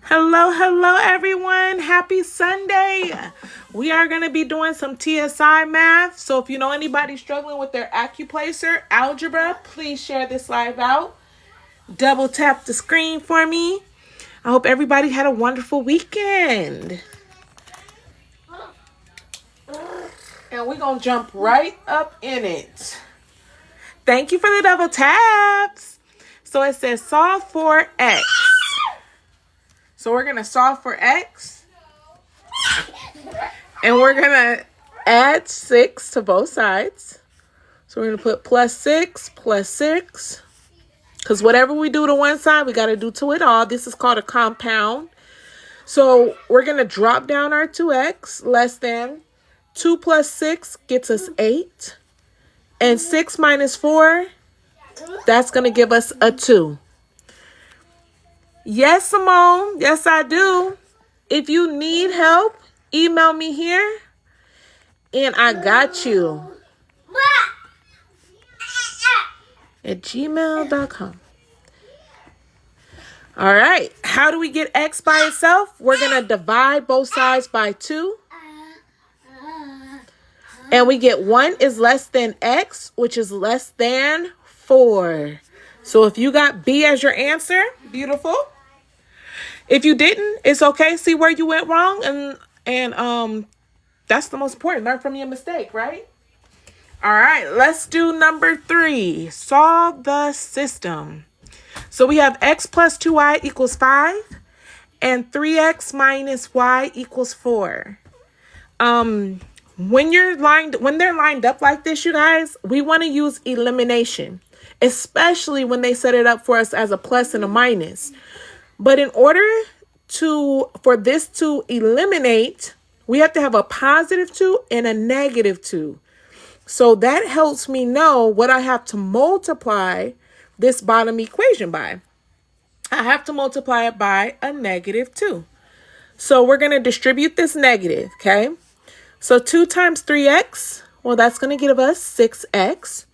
Hello, everyone. Happy Sunday. We are going to be doing some TSI math. So if you know anybody struggling with their acuplacer algebra, please share this live out. Double tap the screen for me. I hope everybody had a wonderful weekend. And we're going to jump right up in it. Thank you for the double taps. So it says solve for x. So we're going to solve for x. And we're going to add 6 to both sides. So we're going to put plus 6, because whatever we do to one side, we got to do to it all. This is called a compound. So we're going to drop down our 2x less than 2 plus 6 gets us 8. And 6 minus 4, that's going to give us a 2. Yes, Simone. Yes, I do. If you need help, email me here and I got you at gmail.com. All right. How do we get x by itself? We're going to divide both sides by 2. And we get 1 is less than x, which is less than 4. So if you got B as your answer, beautiful. If you didn't, it's okay. See where you went wrong. And that's the most important. Learn from your mistake, right? All right, let's do number 3. Solve the system. So we have x plus 2y equals 5 and 3x minus y equals 4. When they're lined up like this, you guys, we want to use elimination, especially when they set it up for us as a plus and a minus. But in order for this to eliminate, we have to have a positive 2 and a negative 2. So that helps me know what I have to multiply this bottom equation by. I have to multiply it by a negative 2. So we're going to distribute this negative, okay? So 2 times 3x, well, that's going to give us 6x.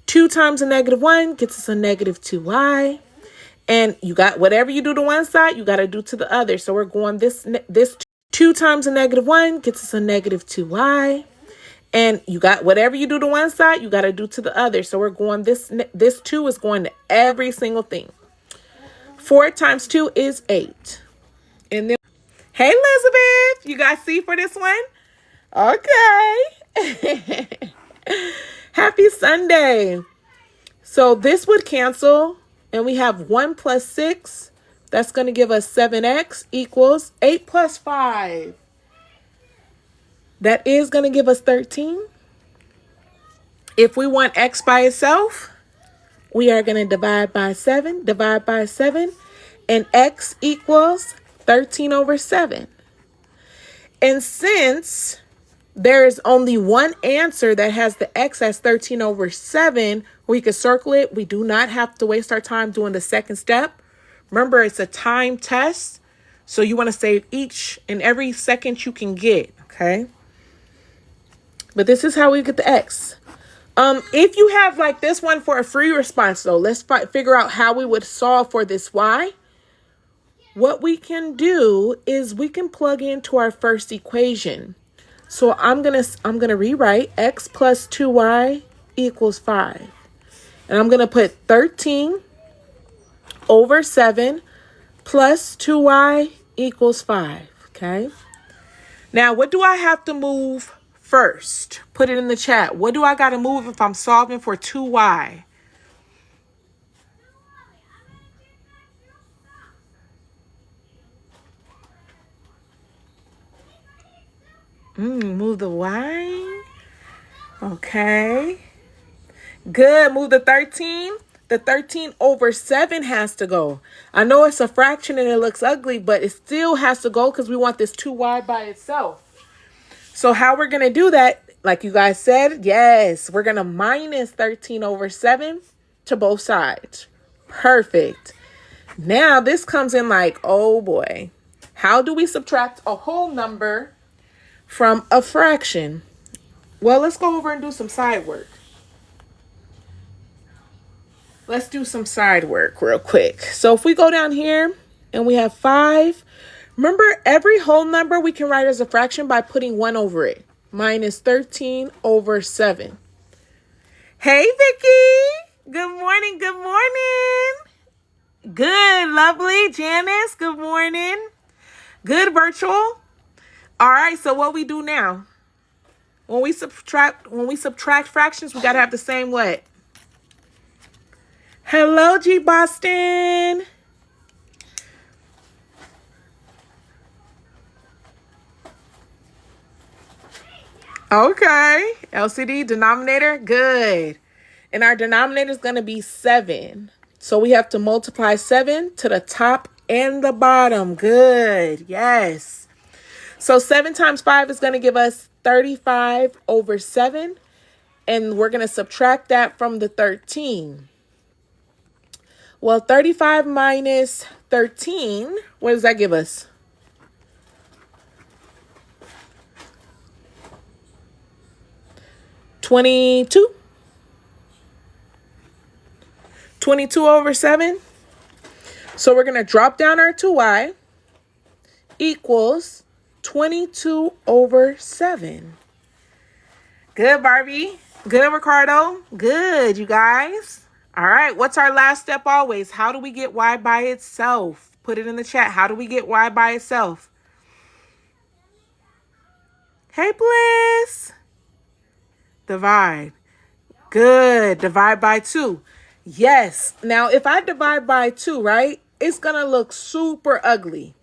2 times a negative 1 gets us a negative 2y. And you got whatever you do to one side, you got to do to the other. So we're going this 2 times a negative 1 gets us a negative 2y. And you got whatever you do to one side, you got to do to the other. So we're going this 2 is going to every single thing. 4 times 2 is 8. And then, hey, Elizabeth, you got C for this one? Okay. Happy Sunday. So this would cancel. And we have 1 plus 6. That's going to give us 7x equals 8 plus 5. That is going to give us 13. If we want x by itself, we are going to divide by 7, and x equals 13 over 7. And since there is only one answer that has the x as 13 over 7, we could circle it. We do not have to waste our time doing the second step. Remember, it's a time test. So you want to save each and every second you can get, okay? But this is how we get the x. If you have like this one for a free response, though, let's figure out how we would solve for this y. What we can do is we can plug into our first equation. So I'm gonna rewrite x plus 2y equals 5. And I'm gonna put 13 over 7 plus 2y equals 5. Okay. Now, what do I have to move first? Put it in the chat. What do I gotta move if I'm solving for 2y? Move the y. Okay. Good. Move the 13. The 13 over 7 has to go. I know it's a fraction and it looks ugly, but it still has to go because we want this 2y by itself. So how we're going to do that, like you guys said, yes, we're going to minus 13 over 7 to both sides. Perfect. Now this comes in like, oh boy. How do we subtract a whole number from a fraction? Well, let's go over and do some side work. Let's do some side work real quick. So if we go down here and we have 5. Remember, every whole number we can write as a fraction by putting 1 over it. Minus 13 over 7. Hey, Vicky. Good morning. Good morning. Good, lovely. Janice, good morning. Good, virtual. All right, so what we do now? When we subtract fractions, we got to have the same what? Hello, G Boston. Okay. LCD denominator. Good. And our denominator is going to be 7. So we have to multiply 7 to the top and the bottom. Good. Yes. So 7 times 5 is going to give us 35 over 7. And we're going to subtract that from the 13. Well, 35 minus 13, what does that give us? 22. 22 over 7. So we're going to drop down our 2y equals 22 over 7. Good, Barbie. Good, Ricardo. Good, you guys. All right, what's our last step always? How do we get y by itself? Put it in the chat. How do we get y by itself? Hey, Bliss. Divide. Good. Divide by 2. Yes. Now, if I divide by 2, right, it's going to look super ugly.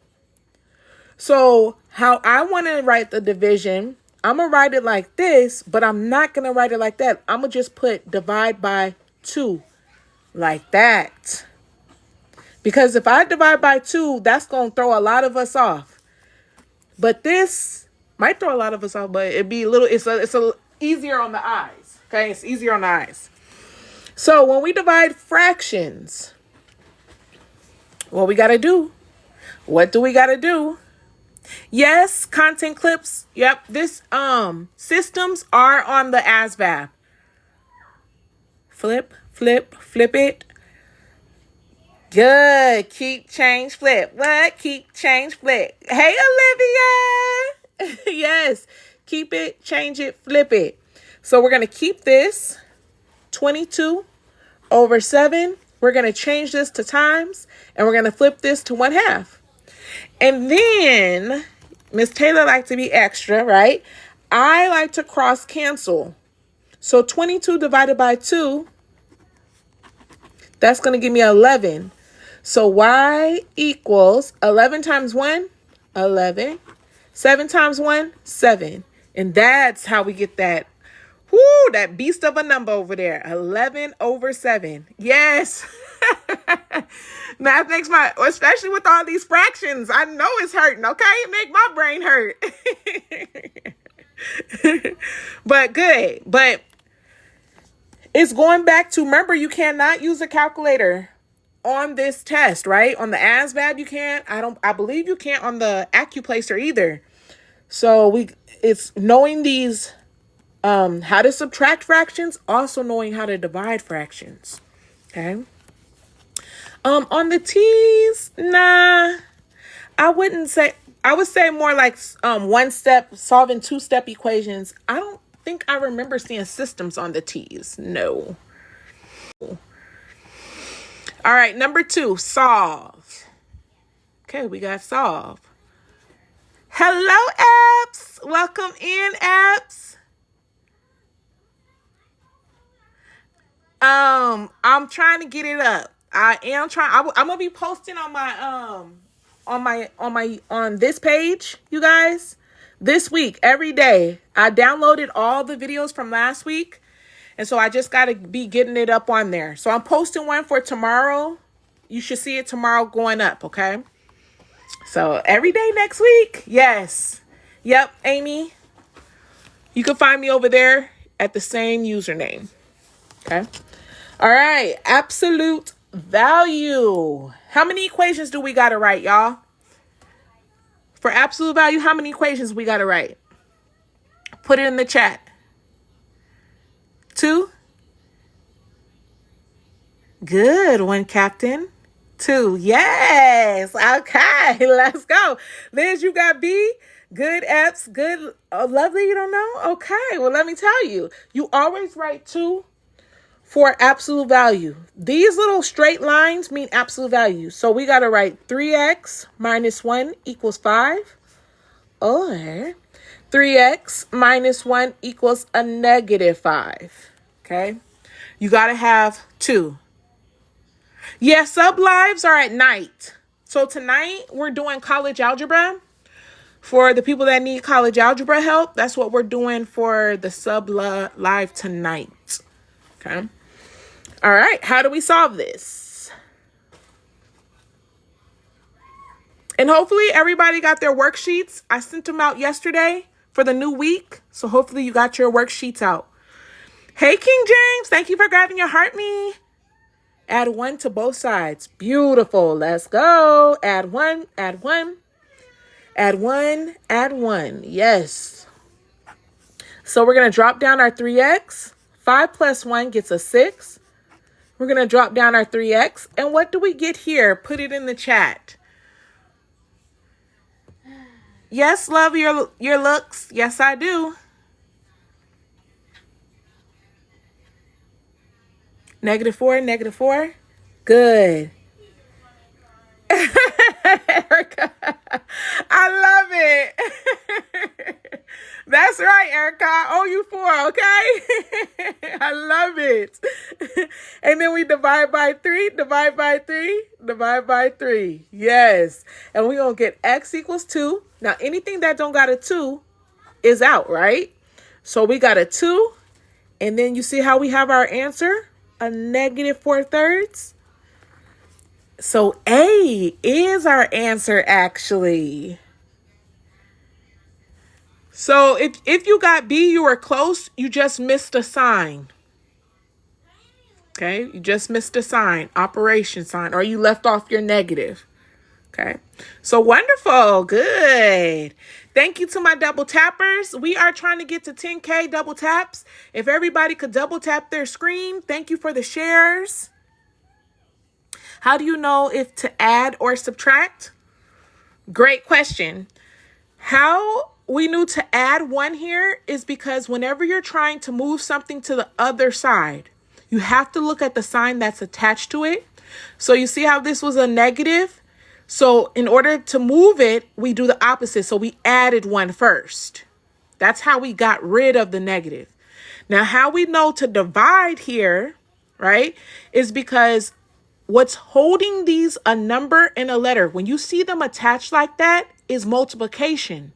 So how I want to write the division, I'm going to write it like this, but I'm not going to write it like that. I'm going to just put divide by 2 like that. Because if I divide by 2, that's going to throw a lot of us off. But this might throw a lot of us off, but it'd be a little, it's a easier on the eyes. Okay, it's easier on the eyes. So when we divide fractions, what we got to do? What do we got to do? Yes, content clips. Yep, this systems are on the ASVAB. Flip, flip, flip it. Good. Keep, change, flip. What? Keep, change, flip. Hey, Olivia. Yes. Keep it, change it, flip it. So we're going to keep this 22 over 7. We're going to change this to times, and we're going to flip this to 1/2. And then Miss Taylor likes to be extra, right? I like to cross cancel. So 22 divided by 2, that's going to give me 11. So y equals 11 times 1, 11. 7 times 1, 7. And that's how we get that, that beast of a number over there. 11 over 7. Yes. Math makes especially with all these fractions, I know it's hurting, okay? It make my brain hurt. But good. But it's going back to, remember, you cannot use a calculator on this test, right? On the ASVAB, you can't. I believe you can't on the AccuPlacer either. So it's knowing these, how to subtract fractions, also knowing how to divide fractions. Okay. On the T's, nah, I wouldn't say. I would say more like one step, solving 2-step equations. I don't think I remember seeing systems on the T's. No. All right, number 2, solve. Okay, we got solve. Hello, apps. Welcome in, apps. I'm trying to get it up. I am trying. I'm gonna be posting on my on this page, you guys, this week every day. I downloaded all the videos from last week, and so I just gotta be getting it up on there. So I'm posting one for tomorrow. You should see it tomorrow going up. Okay. So every day next week. Yes. Yep, Amy. You can find me over there at the same username. Okay. All right. Absolute value. How many equations do we got to write, y'all? For absolute value, how many equations we got to write? Put it in the chat. 2. Good one, Captain. 2. Yes. Okay, let's go. Liz, you got B. Good, F's, good. Oh, Lovely, you don't know? Okay, well, let me tell you. You always write 2 for absolute value. These little straight lines mean absolute value. So we got to write 3x minus 1 equals 5. Or 3x minus 1 equals a negative 5. Okay? You got to have 2. Yeah, sub lives are at night. So tonight we're doing college algebra. For the people that need college algebra help, that's what we're doing for the sub live tonight. Okay? All right, how do we solve this? And hopefully everybody got their worksheets. I sent them out yesterday for the new week. So hopefully you got your worksheets out. Hey, King James, thank you for grabbing your heart me. Add 1 to both sides. Beautiful. Let's go. Add 1, add 1. Add 1, add 1. Yes. So we're going to drop down our 3x. 5 plus 1 gets us 6. We're going to drop down our 3x. And what do we get here? Put it in the chat. Yes, love your looks. Yes, I do. -4, -4. Good. Erica, I love it. That's right, Erica. I owe you 4, okay? I love it. And then we divide by 3, divide by 3, divide by 3. Yes. And we're going to get x equals 2. Now, anything that don't got a 2 is out, right? So we got a 2. And then you see how we have our answer? A -4/3. So A is our answer, actually. So if you got B, you were close. You just missed a sign. Okay, you just missed a sign, operation sign, or you left off your negative. Okay, so wonderful, good. Thank you to my double tappers. We are trying to get to 10K double taps. If everybody could double tap their screen, thank you for the shares. How do you know if to add or subtract? Great question. How we knew to add 1 here is because whenever you're trying to move something to the other side, you have to look at the sign that's attached to it. So you see how this was a negative? So in order to move it, we do the opposite. So we added 1 first. That's how we got rid of the negative. Now, how we know to divide here, right, is because what's holding these a number and a letter, when you see them attached like that, is multiplication.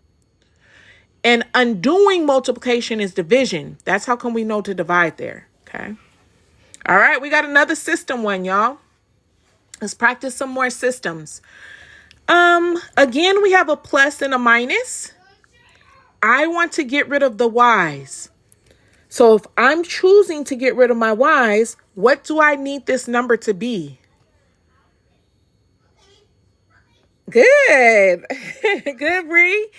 And undoing multiplication is division. That's how come we know to divide there, okay? All right, we got another system one, y'all. Let's practice some more systems. Again, we have a plus and a minus. I want to get rid of the y's. So if I'm choosing to get rid of my y's, what do I need this number to be? Good. Good, Bree.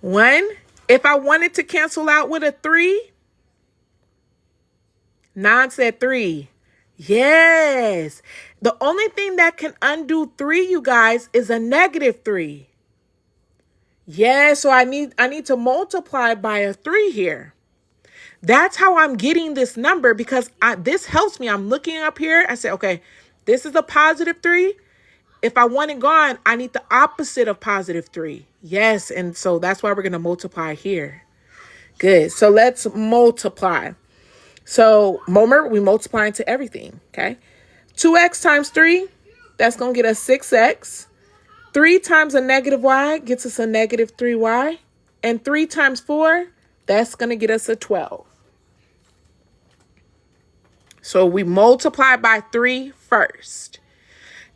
1. If I wanted to cancel out with a 3, 9 said 3. Yes. The only thing that can undo 3, you guys, is a -3. Yeah, so I need to multiply by a 3 here. That's how I'm getting this number, because this helps me. I'm looking up here. I say, okay, this is a +3. If I want it gone, I need the opposite of +3. Yes, and so that's why we're going to multiply here. Good. So let's multiply. So remember, we multiply into everything, okay? 2x times 3, that's going to get us 6x. 3 times a -y gets us a -3y. And 3 times 4, that's going to get us a 12. So we multiply by 3 first.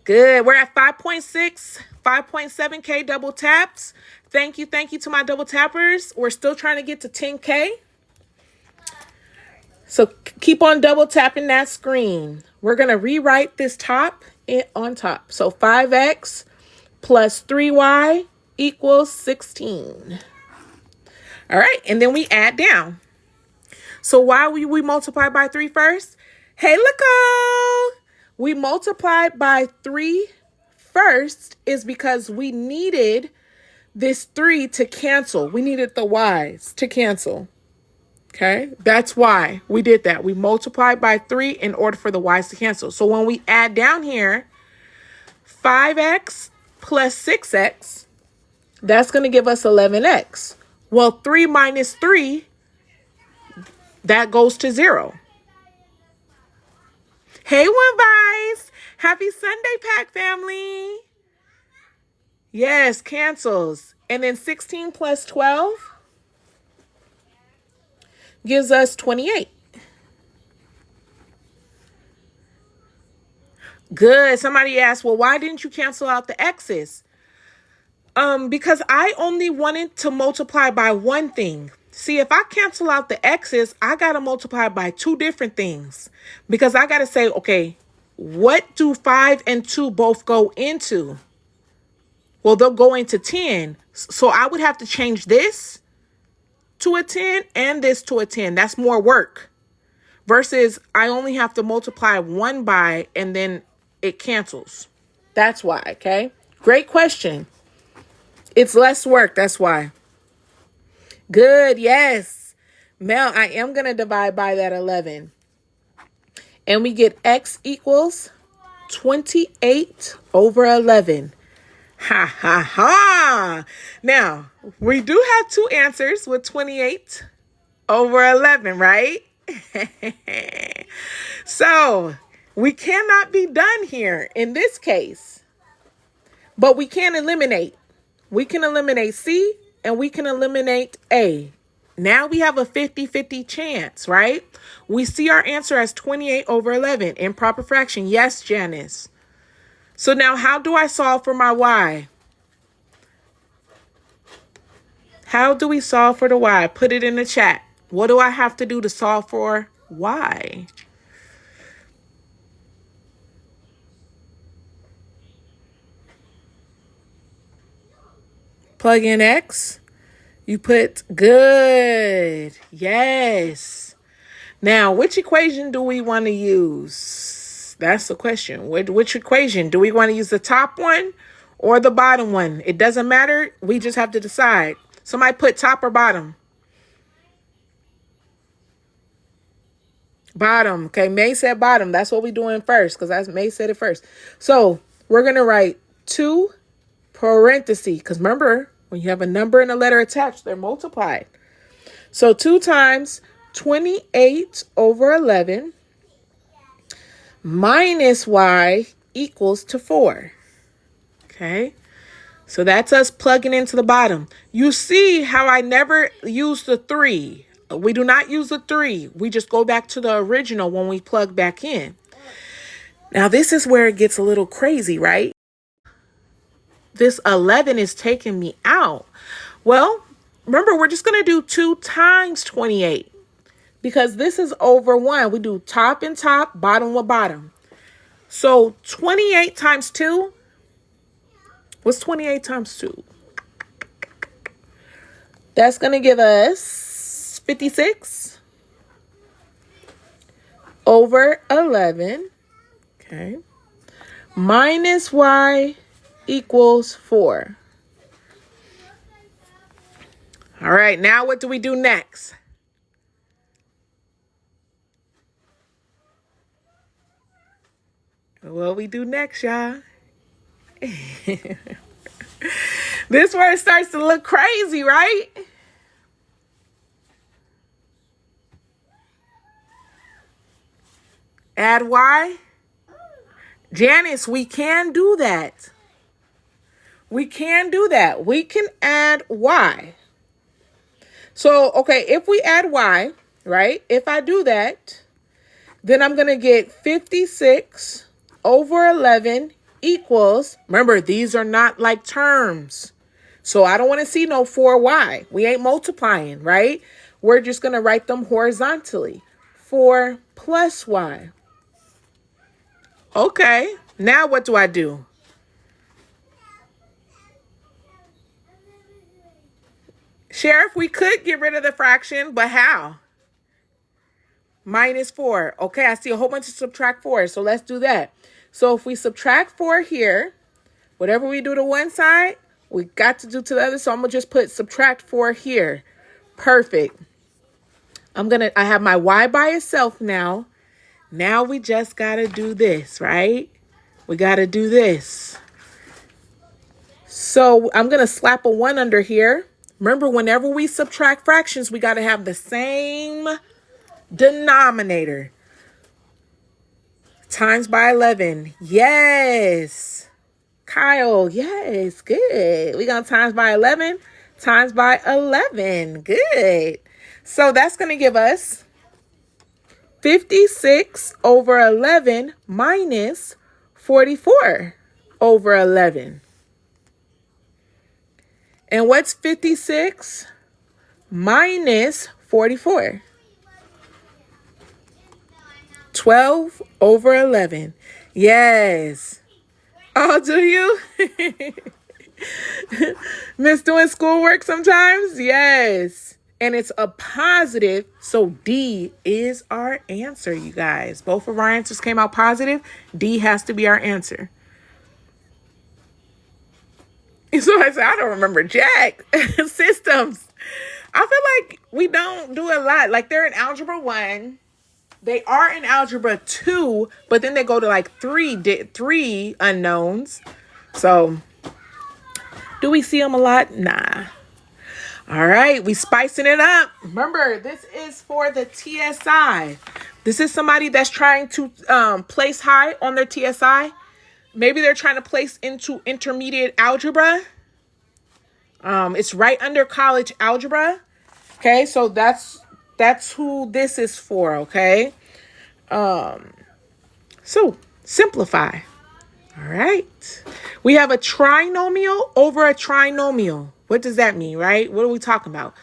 Good. We're at 5.6, 5.7K double taps. Thank you to my double tappers. We're still trying to get to 10K. So keep on double tapping that screen. We're going to rewrite this top on top. So 5x plus 3y equals 16. All right. And then we add down. So why we multiply by 3 first? Hey, look, we multiplied by 3 first is because we needed this 3 to cancel. We needed the y's to cancel. Okay, that's why we did that. We multiplied by 3 in order for the y's to cancel. So when we add down here, 5x plus 6x, that's going to give us 11x. Well, 3 minus 3, that goes to 0. Hey, One Vice. Happy Sunday, Pack family. Yes, cancels. And then 16 plus 12 gives us 28. Good. Somebody asked, well, why didn't you cancel out the x's? Because I only wanted to multiply by one thing. See, if I cancel out the x's, I got to multiply by 2 different things. Because I got to say, okay, what do 5 and 2 both go into? Well, they'll go into 10. So I would have to change this to a 10 and this to a 10. That's more work. Versus I only have to multiply 1 by and then it cancels. That's why, okay? Great question. It's less work, that's why. Good, yes. Mel, I am going to divide by that 11. And we get x equals 28 over 11. Ha, ha, ha. Now, we do have 2 answers with 28 over 11, right? So, we cannot be done here in this case. But we can eliminate. We can eliminate C and we can eliminate A. Now we have a 50-50 chance, right? We see our answer as 28 over 11. Improper fraction. Yes, Janice. So now how do I solve for my y? How do we solve for the y? Put it in the chat. What do I have to do to solve for y? Plug in x. You put good. Yes. Now, which equation do we want to use? That's the question. Which equation? Do we want to use the top one or the bottom one? It doesn't matter. We just have to decide. Somebody put top or bottom. Bottom. Okay, May said bottom. That's what we're doing first because May said it first. So we're going to write 2 parentheses because remember, when you have a number and a letter attached, they're multiplied. So 2 times 28 over 11 minus y equals to 4. Okay. So that's us plugging into the bottom. You see how I never use the 3. We do not use the 3. We just go back to the original when we plug back in. Now this is where it gets a little crazy, right? This 11 is taking me out. Well, remember, we're just going to do 2 times 28 because this is over 1. We do top and top, bottom with bottom. So 28 times 2. What's 28 times 2? That's going to give us 56 over 11. Okay. Minus y equals 4. All right, now what do we do next? What we do next, y'all? This where it starts to look crazy, right? Add y. Janice, we can do that. We can do that. We can add y. So, okay, if we add y, right? If I do that, then I'm going to get 56 over 11 equals, remember, these are not like terms. So I don't want to see no 4y. We ain't multiplying, right? We're just going to write them horizontally. 4 plus y. Okay, now what do I do? Sheriff, we could get rid of the fraction, but how? minus 4. Okay, I see a whole bunch of subtract 4. So let's do that. So if we subtract 4 here, whatever we do to one side, we got to do to the other. So I'm going to just put subtract 4 here. Perfect. I have my y by itself now. Now we just got to do this, right? We got to do this. So I'm going to slap a 1 under here. Remember, whenever we subtract fractions, we got to have the same denominator. Times by 11. Yes. Kyle, yes, good. We're going to times by 11. Times by 11. Good. So that's going to give us 56 over 11 minus 44 over 11. And what's 56 minus 44? 12 over 11. Yes. Oh, do you? Miss doing schoolwork sometimes? Yes. And it's a positive, so D is our answer, you guys. Both of our answers came out positive. D has to be our answer. So I said, I don't remember jack. Systems. I feel like we don't do a lot. Like they're in Algebra 1. They are in Algebra 2, but then they go to like three unknowns. So do we see them a lot? Nah. All right, we spicing it up. Remember, this is for the TSI. This is somebody that's trying to place high on their TSI. Maybe they're trying to place into intermediate algebra. It's right under college algebra. Okay, so that's who this is for, okay? So simplify. All right. We have a trinomial over a trinomial. What does that mean, right? What are we talking about?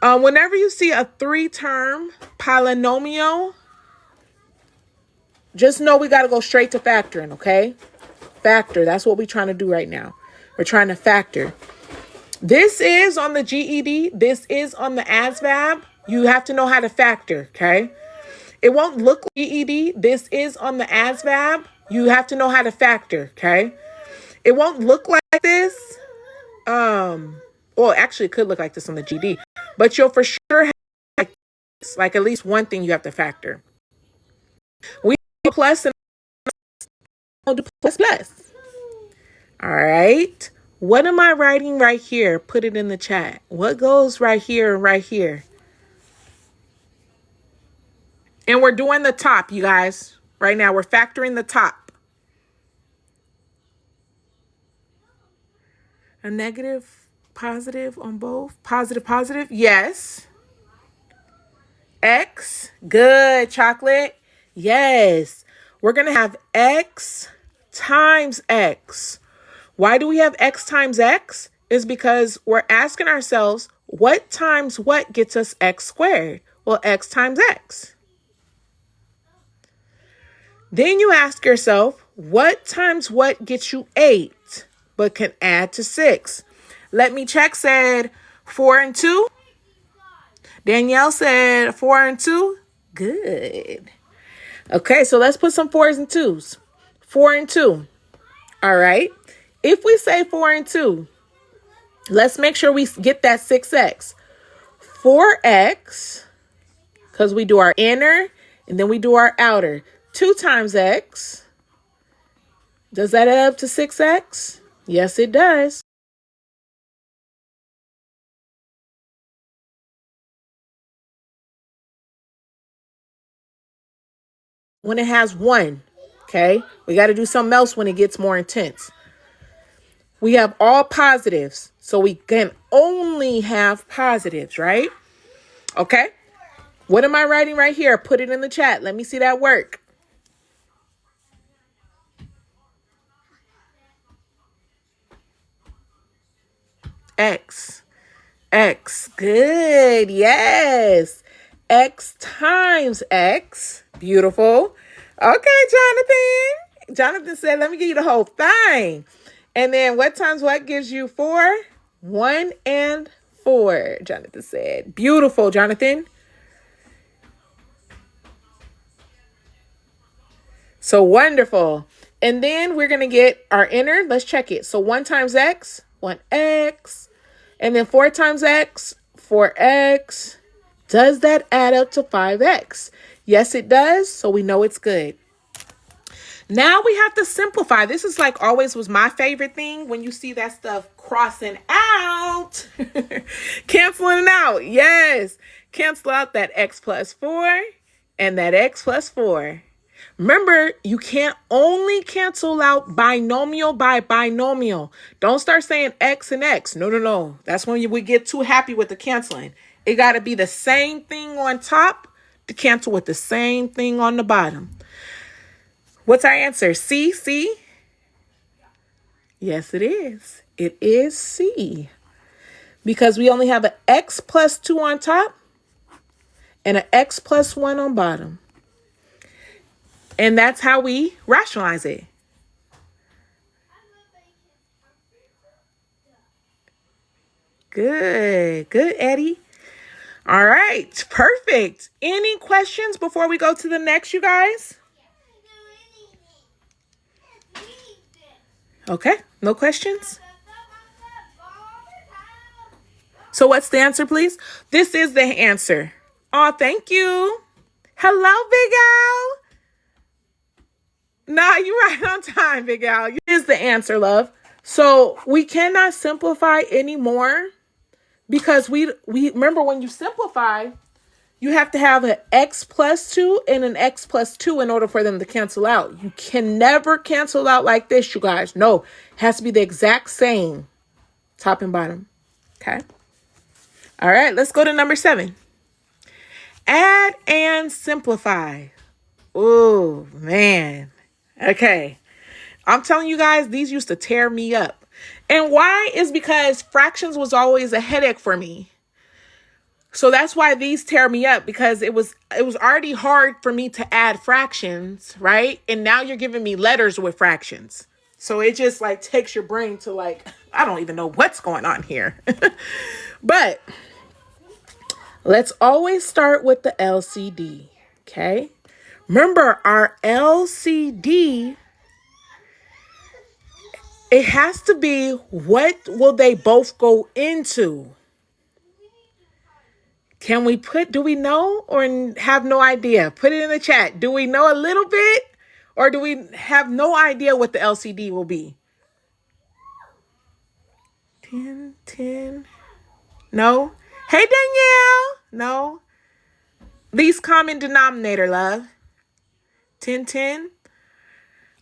Whenever you see a 3-term polynomial, just know we got to go straight to factoring, okay? Factor. That's what we're trying to do right now. We're trying to factor. This is on the GED. This is on the ASVAB. You have to know how to factor, okay? It won't look like GED. This is on the ASVAB. You have to know how to factor, okay? It won't look like this. Well, actually, it could look like this on the GD, but you'll for sure have like at least one thing you have to factor. We do plus and we'll do plus plus. All right. What am I writing right here? Put it in the chat. What goes right here and right here? And we're doing the top, you guys. Right now, we're factoring the top. A negative, positive on both. Positive, positive. Yes. X. Good, chocolate. Yes. We're going to have X times X. Why do we have X times X? Is because we're asking ourselves, what times what gets us X squared? Well, X times X. Then you ask yourself, what times what gets you 8, but can add to 6? Let me check said 4 and 2. Danielle said 4 and 2. Good. Okay, so let's put some 4s and 2s. 4 and 2. All right. If we say 4 and 2, let's make sure we get that 6x. 4x, because we do our inner and then we do our outer. 2 times x. Does that add up to 6x? Yes, it does. When it has 1, okay? We got to do something else when it gets more intense. We have all positives, so we can only have positives, right? Okay. What am I writing right here? Put it in the chat. Let me see that work. X. X. Good. Yes. X times X. Beautiful. Okay, Jonathan. Jonathan said, let me give you the whole thing. And then what times what gives you 4? 1 and 4, Jonathan said. Beautiful, Jonathan. So wonderful. And then we're going to get our inner. Let's check it. So 1 times x, 1x. And then 4 times x, 4x. Does that add up to 5x? Yes, it does. So we know it's good. Now we have to simplify. This is like always was my favorite thing when you see that stuff crossing out. Canceling out. Yes. Cancel out that x plus 4 and that x plus 4. Remember, you can't only cancel out binomial by binomial. Don't start saying x and x. No, no, no. That's when we get too happy with the canceling. It got to be the same thing on top to cancel with the same thing on the bottom. What's our answer? C, C? Yes, it is. It is C. Because we only have an x plus 2 on top and an x plus 1 on bottom. And that's how we rationalize it. Good. Good, Eddie. All right. Perfect. Any questions before we go to the next, you guys? Okay. No questions? So what's the answer, please? This is the answer. Oh, thank you. Hello, Big Al. Nah, you're right on time, Big Al. Is the answer, love. So we cannot simplify anymore because we remember when you simplify, you have to have an x plus 2 and an x plus 2 in order for them to cancel out. You can never cancel out like this, you guys. No, it has to be the exact same top and bottom. Okay. All right, let's go to number 7. Add and simplify. Oh, man. Okay. I'm telling you guys, these used to tear me up. And why is because fractions was always a headache for me. So that's why these tear me up, because it was already hard for me to add fractions, right? And now you're giving me letters with fractions. So it just like takes your brain to like, I don't even know what's going on here. But let's always start with the LCD, okay? Remember, our LCD, it has to be what will they both go into? Can we do we know or have no idea? Put it in the chat. Do we know a little bit or do we have no idea what the LCD will be? 10. No? Hey, Danielle. No? Least common denominator, love. 10.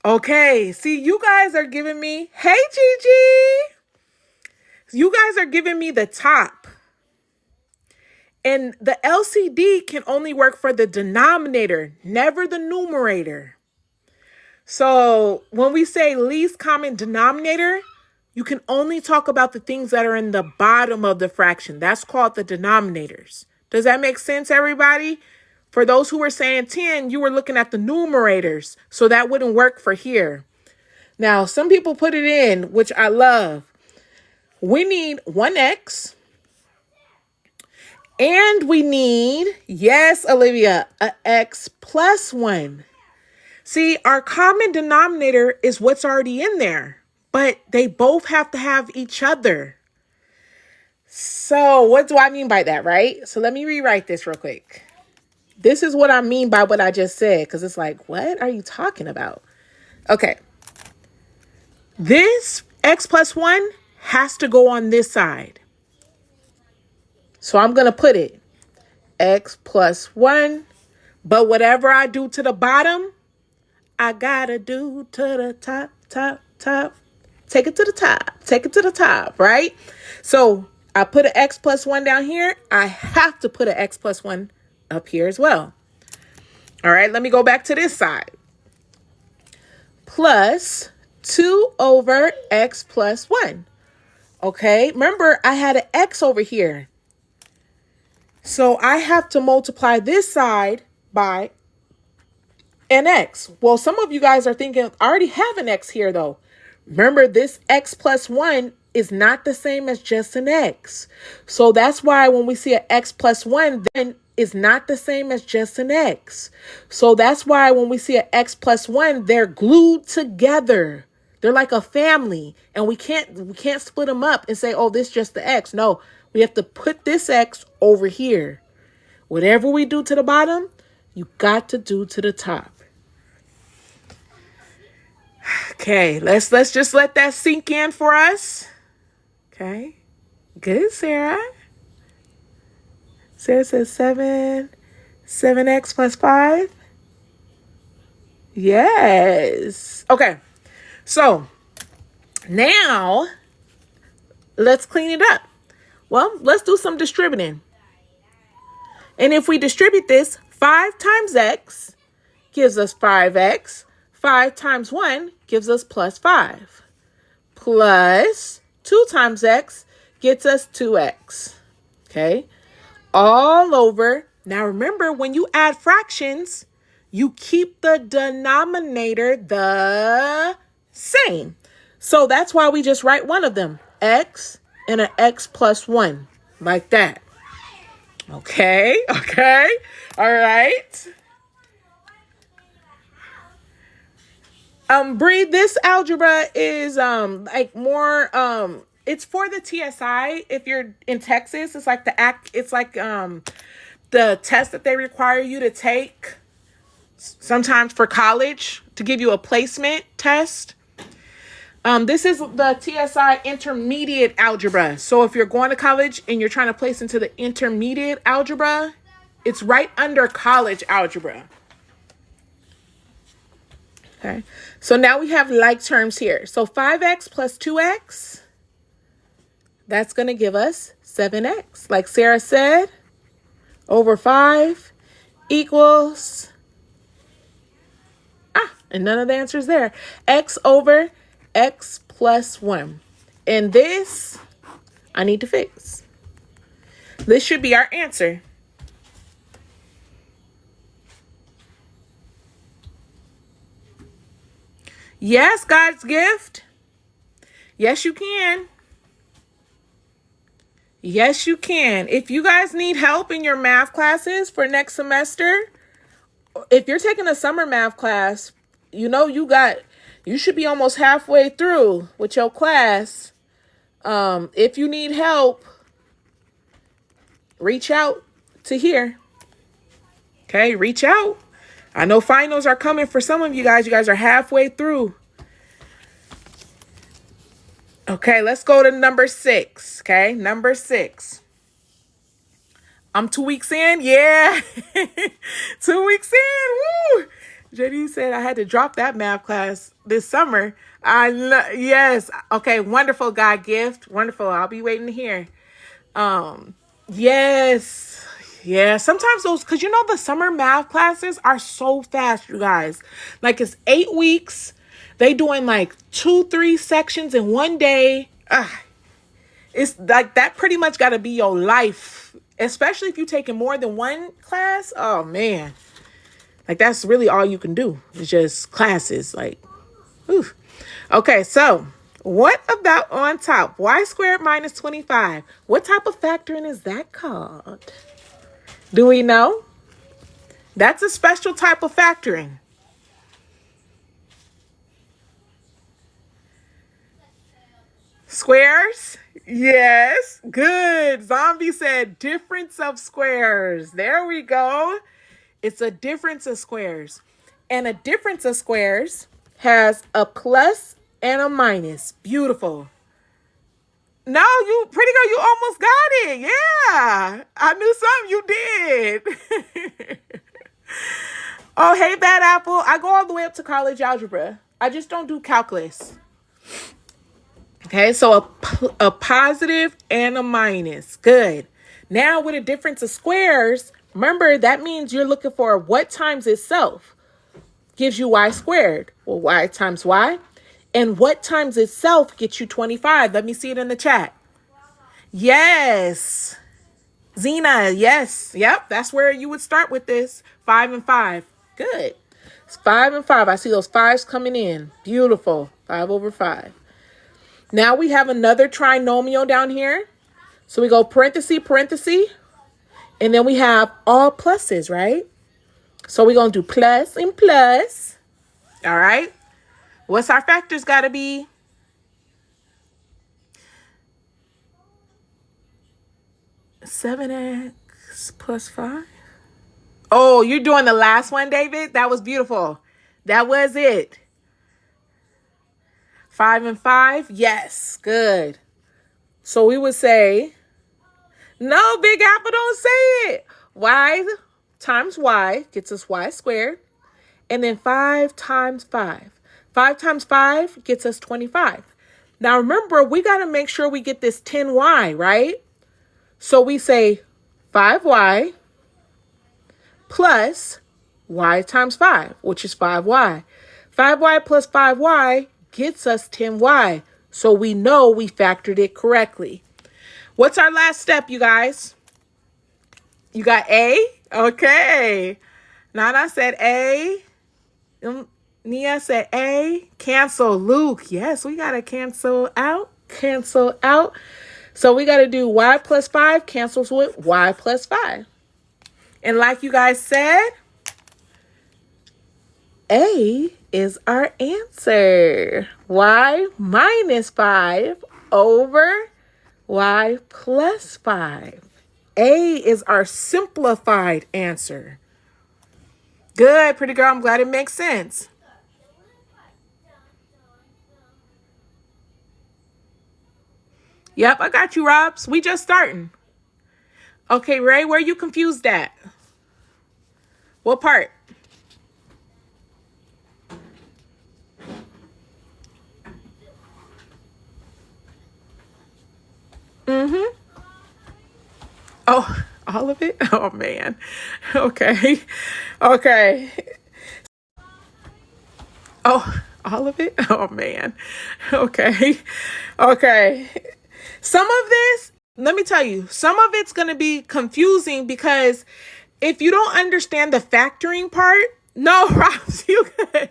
Okay. See, you guys are giving me, hey, Gigi. You guys are giving me the top. And the LCD can only work for the denominator, never the numerator. So when we say least common denominator, you can only talk about the things that are in the bottom of the fraction. That's called the denominators. Does that make sense, everybody? For those who were saying 10, you were looking at the numerators. So that wouldn't work for here. Now, some people put it in, which I love. We need 1x. And we need, yes, Olivia, a x plus 1. See, our common denominator is what's already in there. But they both have to have each other. So what do I mean by that, right? So let me rewrite this real quick. This is what I mean by what I just said, because it's like, what are you talking about? Okay. This x plus 1 has to go on this side. So I'm going to put it x plus 1. But whatever I do to the bottom, I got to do to the top. Take it to the top. Take it to the top, right? So I put an x plus 1 down here. I have to put an x plus 1 up here as well. All right, let me go back to this side. Plus 2 over x plus 1. Okay, remember I had an x over here. So I have to multiply this side by an x. Well, some of you guys are thinking, I already have an x here though. Remember, this x plus 1 is not the same as just an x. So that's why when we see an x plus 1, then is not the same as just an x. So that's why when we see an x plus 1, they're glued together. They're like a family, and we can't split them up and say, oh, this is just the x. No, we have to put this x over here. Whatever we do to the bottom, you got to do to the top. Okay, let's just let that sink in for us. Okay, good, Sarah. Sarah says 7x plus 5. Yes. Okay, so now let's clean it up. Well, let's do some distributing. And if we distribute this, 5 times x gives us 5x. 5 times 1 gives us plus 5. Plus 2 times x gets us 2x. Okay. All over. Now remember, when you add fractions, you keep the denominator the same. So that's why we just write one of them. X and an x plus 1. Like that. Okay. Okay. All right. Bree, this algebra is like more it's for the TSI. If you're in Texas, it's like the test that they require you to take sometimes for college to give you a placement test. This is the TSI intermediate algebra. So if you're going to college and you're trying to place into the intermediate algebra, it's right under college algebra. Okay, so now we have like terms here. So 5x plus 2x, that's going to give us 7x. Like Sarah said, over 5 equals, and none of the answers there, x over x plus 1. And this, I need to fix. This should be our answer. Yes, God's gift. Yes, you can. Yes, you can. If you guys need help in your math classes for next semester, if you're taking a summer math class, you know you should be almost halfway through with your class. If you need help, reach out to here. Okay, reach out. I know finals are coming for some of you guys. You guys are halfway through. Okay, let's go to number 6. Okay, number 6. I'm 2 weeks in. Yeah. 2 weeks in. Woo. JD said I had to drop that math class this summer. Yes. Okay, wonderful, God gift. Wonderful. I'll be waiting to hear. Yes. Yeah, sometimes those, because you know the summer math classes are so fast, you guys. Like it's 8 weeks. They doing like 2-3 sections in one day. It's like that pretty much got to be your life, especially if you're taking more than one class. Oh, man. Like that's really all you can do. It's just classes. Like, whew. Okay, so what about on top? Y squared minus 25. What type of factoring is that called? Do we know? That's a special type of factoring. Squares? Yes. Good. Zombie said difference of squares. There we go. It's a difference of squares. And a difference of squares has a plus and a minus. Beautiful. No, you, pretty girl, you almost got it. Yeah. I knew something you did. Oh, hey, Bad Apple. I go all the way up to college algebra. I just don't do calculus. Okay, so a positive and a minus. Good. Now with a difference of squares, remember that means you're looking for what times itself gives you y squared. Well, y times y. And what times itself gets you 25? Let me see it in the chat. Yes. Zena, yes. Yep, that's where you would start with this. 5 and 5. Good. It's 5 and 5. I see those 5s coming in. Beautiful. 5 over 5. Now we have another trinomial down here. So we go parenthesis, parenthesis. And then we have all pluses, right? So we're going to do plus and plus. All right. What's our factors got to be? Seven x plus 5. Oh, you're doing the last one, David? That was beautiful. That was it. 5 and 5. Yes. Good. So we would say, no, Big Apple, don't say it. Y times y gets us y squared. And then 5 times 5. 5 times 5 gets us 25. Now remember, we got to make sure we get this 10y, right? So we say 5y plus y times 5, which is 5y. 5y plus 5y gets us 10y. So we know we factored it correctly. What's our last step, you guys? You got A? Okay. Nana said A. Nia said A. Cancel. Luke. Yes, we got to cancel out. Cancel out. So we got to do y plus 5 cancels with y plus 5. And like you guys said, A is our answer. Y minus 5 over y plus 5. A is our simplified answer. Good, pretty girl. I'm glad it makes sense. Yep, I got you, Robs. We just starting. Okay, Ray, where you confused at? What part? Mm-hmm. Oh, all of it? Oh, man. Okay. Okay. Oh, all of it? Oh, man. Okay. Okay. Some of this, let me tell you, some of it's going to be confusing because if you don't understand the factoring part, no, Robs, you could.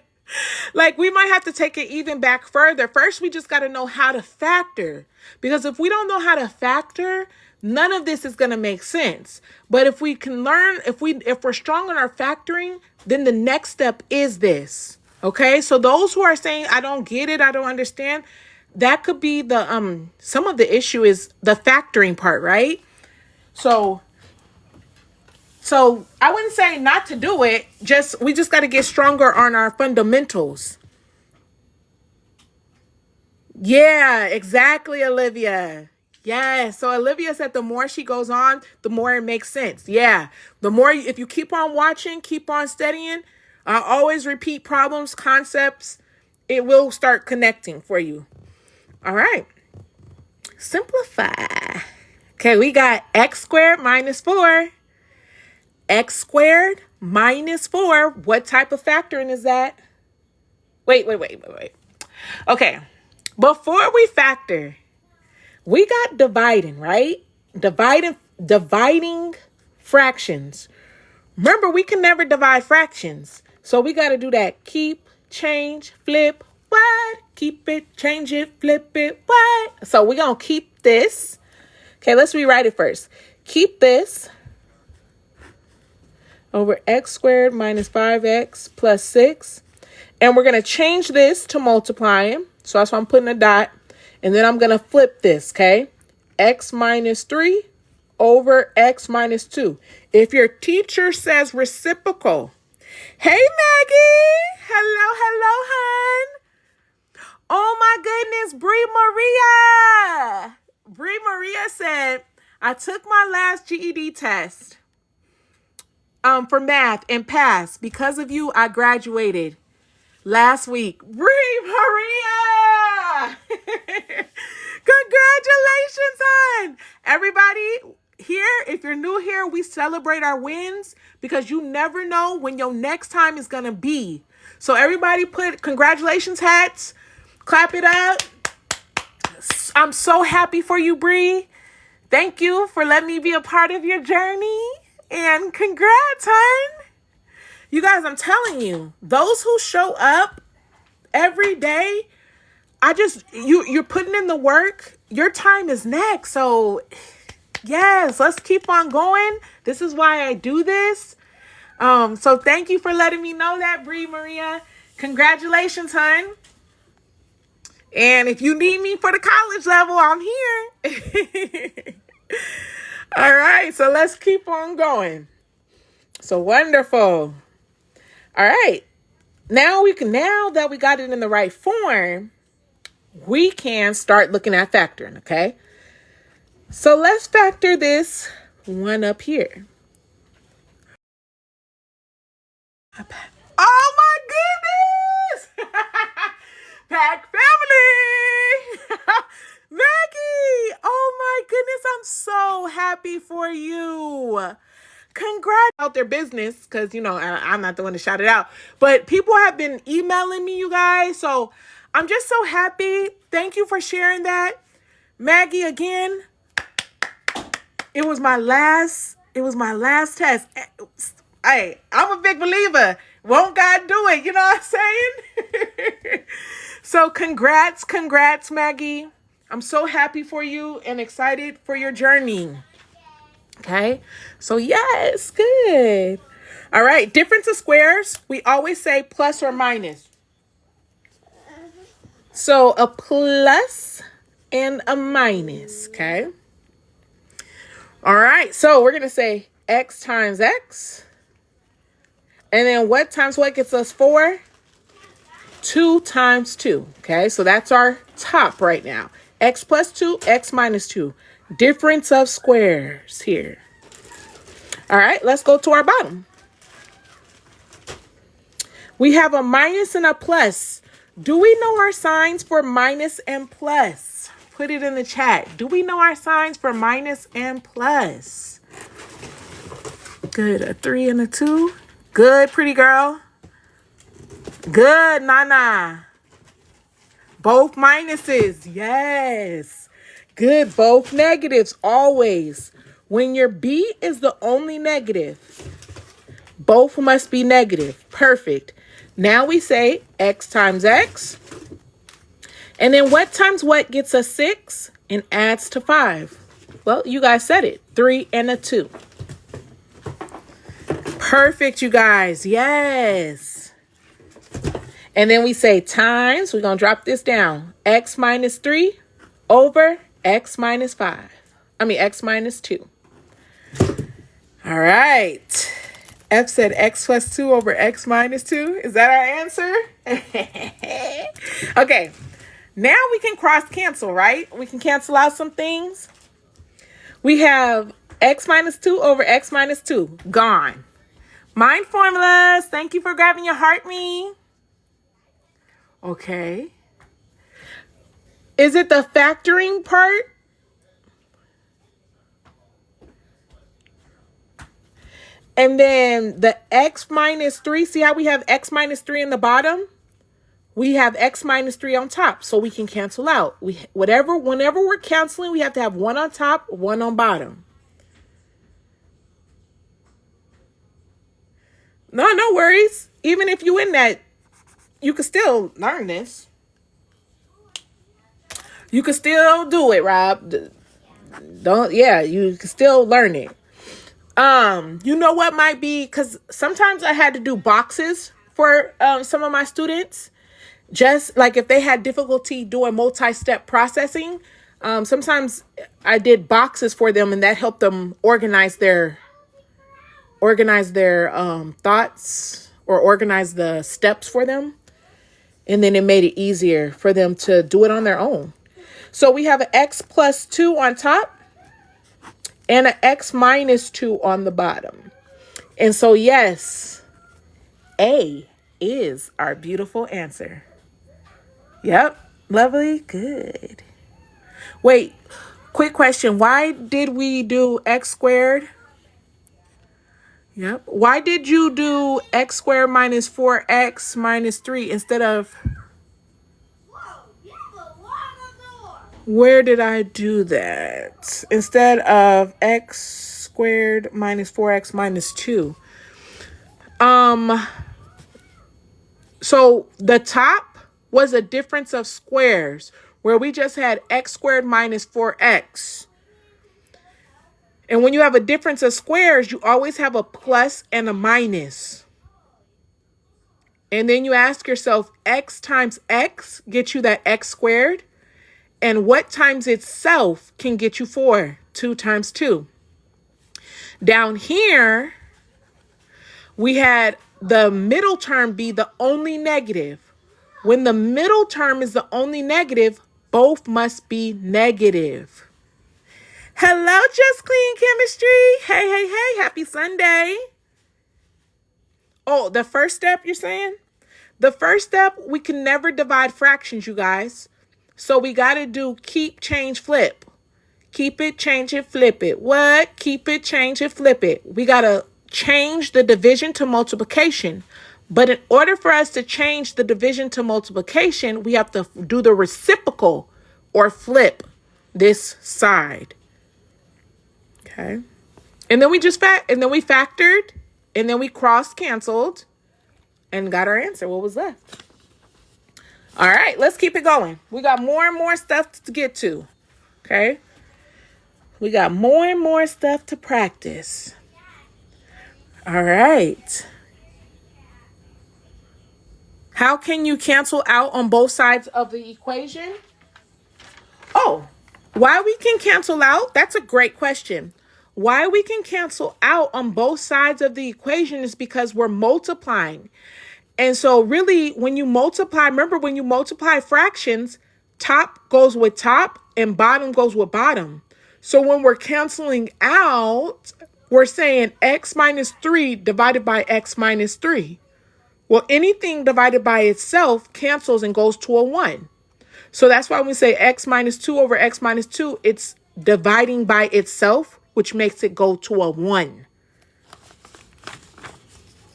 Like, we might have to take it even back further. First, we just got to know how to factor. Because if we don't know how to factor, none of this is going to make sense. But if we can learn, if we're strong on our factoring, then the next step is this. Okay? So those who are saying, I don't get it, I don't understand, that could be the some of the issue is the factoring part, right? So I wouldn't say not to do it. We just got to get stronger on our fundamentals. Yeah, exactly, Olivia. Yeah. So Olivia said the more she goes on, the more it makes sense. Yeah. The more, if you keep on watching, keep on studying, always repeat problems, concepts, it will start connecting for you. All right. Simplify. Okay, we got x squared minus 4. X squared minus 4. What type of factoring is that? Wait. Okay. Before we factor, we got dividing, right? Dividing fractions. Remember, we can never divide fractions. So we got to do that. Keep, change, flip, what? Keep it, change it, flip it, what? So we're going to keep this. Okay, let's rewrite it first. Keep this over x squared minus 5x plus 6. And we're going to change this to multiplying. So that's why I'm putting a dot. And then I'm going to flip this, okay? X minus 3 over x minus 2. If your teacher says reciprocal. Hey, Maggie. Hello, hon. Oh, my goodness. Bree Maria said, I took my last GED test for math and passed. Because of you, I graduated last week. Bree Maria! Congratulations, hon! Everybody here, if you're new here, we celebrate our wins because you never know when your next time is going to be. So everybody put congratulations hats. Clap it up. I'm so happy for you, Bree. Thank you for letting me be a part of your journey. And congrats, hon. You guys, I'm telling you, those who show up every day, you're putting in the work. Your time is next. So Yes, let's keep on going. This is why I do this. So thank you for letting me know that, Bree Maria. Congratulations, hon. And if you need me for the college level, I'm here. All right, so let's keep on going. So wonderful. All right. Now that we got it in the right form, we can start looking at factoring, okay? So let's factor this one up here. Oh my goodness! Pack family! Maggie! Oh my goodness, I'm so happy for you. Congrats out their business, because, I'm not the one to shout it out. But people have been emailing me, you guys. So I'm just so happy. Thank you for sharing that. Maggie, again, it was my last test. Hey, I'm a big believer. Won't God do it? You know what I'm saying? So congrats, Maggie. I'm so happy for you and excited for your journey. Okay, so yes, good. All right, difference of squares. We always say plus or minus. So a plus and a minus, okay? All right, so we're going to say x times x. And then what times what gets us 4? 2 times 2, okay? So that's our top right now. X plus 2, x minus 2. Difference of squares here. All right, let's go to our bottom. We have a minus and a plus. Do we know our signs for minus and plus? Put it in the chat. Do we know our signs for minus and plus? Good, a 3 and a 2. Good, pretty girl. Good, Nana. Both minuses, yes. Good, both negatives, always. When your B is the only negative, both must be negative. Perfect. Now we say x times x. And then what times what gets us 6 and adds to 5? Well, you guys said it. 3 and a 2. Perfect, you guys. Yes. And then we say times. We're going to drop this down. X minus 3 over x minus 5. X minus 2. All right. F said x plus 2 over x minus 2. Is that our answer? Okay. Now we can cross cancel, right? We can cancel out some things. We have x minus 2 over x minus 2. Gone. Mind formulas. Thank you for grabbing your heart me. Okay. Is it the factoring part? And then the x minus 3. See how we have x minus 3 in the bottom? We have x minus 3 on top, so we can cancel out. Whenever we're canceling, we have to have one on top, one on bottom. No worries. Even if you in that, you can still learn this. You can still do it, Rob. You can still learn it. You know what might be, because sometimes I had to do boxes for some of my students. Just like if they had difficulty doing multi-step processing, sometimes I did boxes for them, and that helped them organize their thoughts, or organize the steps for them. And then it made it easier for them to do it on their own. So we have an x plus 2 on top and an x minus 2 on the bottom. And so, yes, A is our beautiful answer. Yep. Lovely. Good. Wait, quick question. Why did we do x squared? Yep. Why did you do x squared minus 4x minus 3 instead of... Where did I do that? Instead of x squared minus 4x minus 2. So the top was a difference of squares, where we just had x squared minus 4x. And when you have a difference of squares, you always have a plus and a minus. And then you ask yourself, x times x gets you that x squared. And what times itself can get you 4? 2 times 2. Down here, we had the middle term be the only negative. When the middle term is the only negative, both must be negative. Hello, Just Clean Chemistry. Hey, hey, hey, happy Sunday. Oh, the first step you're saying? The first step, we can never divide fractions, you guys. So we got to do keep, change, flip. Keep it, change it, flip it. What? Keep it, change it, flip it. We got to change the division to multiplication. But in order for us to change the division to multiplication, we have to do the reciprocal or flip this side. Okay. And then we factored, and then we cross-canceled and got our answer. What was left? All right, let's keep it going. We got more and more stuff to get to. Okay. We got more and more stuff to practice. All right. How can you cancel out on both sides of the equation? Oh, why we can cancel out? That's a great question. Why we can cancel out on both sides of the equation is because we're multiplying. And so really, when you multiply, remember when you multiply fractions, top goes with top and bottom goes with bottom. So when we're canceling out, we're saying x minus 3 divided by x minus 3. Well, anything divided by itself cancels and goes to a 1. So that's why when we say x minus 2 over x minus 2, it's dividing by itself, which makes it go to a 1.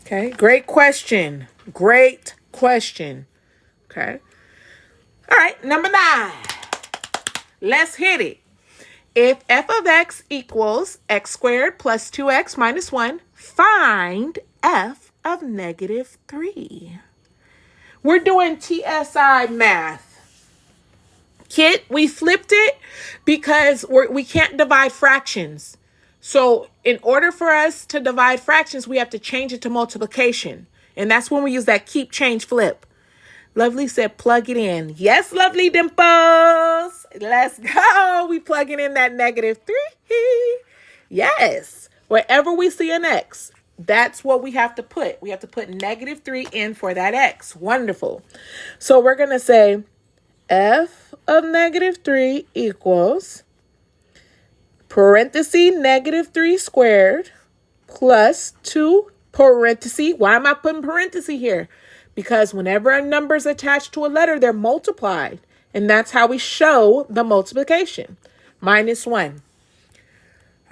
Okay, great question. Great question. Okay. All right, number 9. Let's hit it. If f of x equals x squared plus 2x minus 1, find f of negative 3. We're doing TSI math. Kit, we flipped it because we can't divide fractions. So in order for us to divide fractions, we have to change it to multiplication. And that's when we use that keep, change, flip. Lovely said, plug it in. Yes, Lovely Dimples. Let's go. We plugging in that negative 3. Yes. Wherever we see an x, that's what we have to put. We have to put negative 3 in for that x. Wonderful. So we're going to say f of negative 3 equals parenthesis negative 3 squared plus 2 parenthesis. Why am I putting parenthesis here? Because whenever a number is attached to a letter, they're multiplied. And that's how we show the multiplication. Minus 1.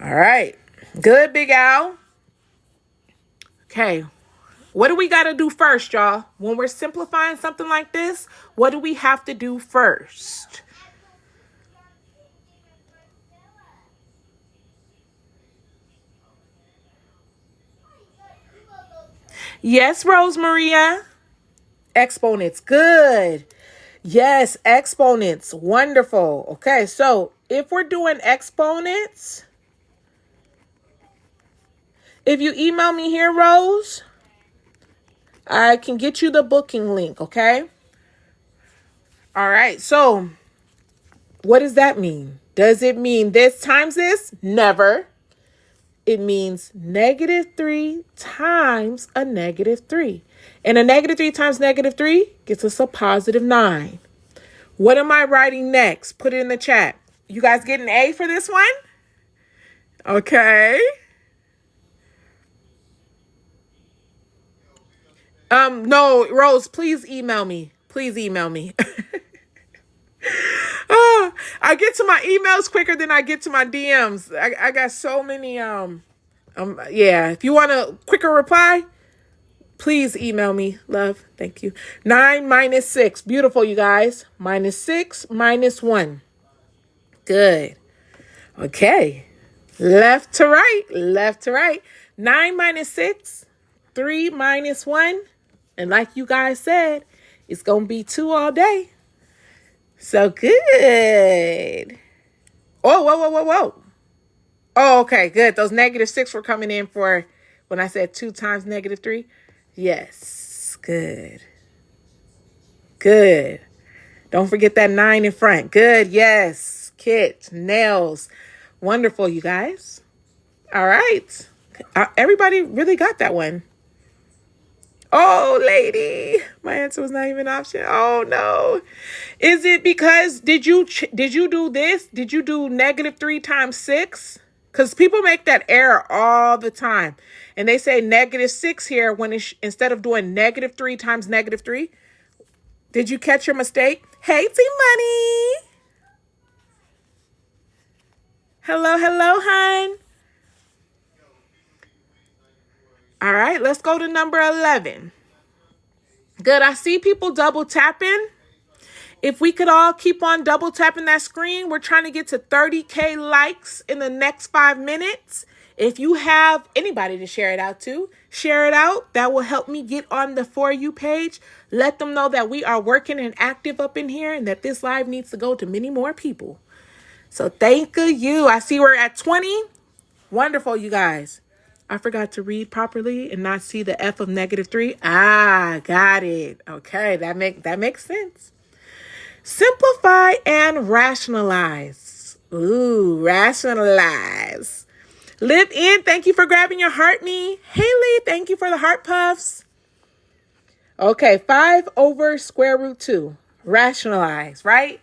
All right. Good, Big Al. Okay. What do we got to do first, y'all? When we're simplifying something like this, what do we have to do first? Yes, Rose Maria. Exponents. Good. Yes, exponents. Wonderful. Okay, so if we're doing exponents, if you email me here, Rose, I can get you the booking link, okay? All right, so what does that mean? Does it mean this times this? Never. It means negative 3 times a negative 3. And a negative 3 times negative 3 gets us a positive 9. What am I writing next? Put it in the chat. You guys get an A for this one? Okay. No, Rose, please email me. Please email me. I get to my emails quicker than I get to my DMs. I got so many, yeah, if you want a quicker reply, please email me, love. Thank you. 9 minus 6. Beautiful, you guys. Minus 6 minus 1. Good. Okay. Left to right. Left to right. 9 minus 6. 3 minus 1. And like you guys said, it's going to be 2 all day. So good. Oh, whoa, whoa, whoa, whoa. Oh, okay, good. Those -6 were coming in for when I said 2 times -3. Yes, good. Good. Don't forget that 9 in front. Good, yes. Kit, nails. Wonderful, you guys. All right. Everybody really got that one. Oh, lady. My answer was not even an option. Oh, no. Is it because did you do this? Did you do -3 times 6? Because people make that error all the time. And they say -6 here when instead of doing -3 times -3. Did you catch your mistake? Hey, T-Money. Hello, hello, hon. All right, let's go to number 11. Good, I see people double tapping. If we could all keep on double tapping that screen, we're trying to get to 30K likes in the next 5 minutes. If you have anybody to share it out to, share it out. That will help me get on the For You page. Let them know that we are working and active up in here and that this live needs to go to many more people. So thank you. I see we're at 20. Wonderful, you guys. I forgot to read properly and not see the F of -3. Ah, got it. Okay, that makes sense. Simplify and rationalize. Ooh, rationalize. Live in, thank you for grabbing your heart me. Haley, thank you for the heart puffs. Okay, 5 over square root 2. Rationalize, right?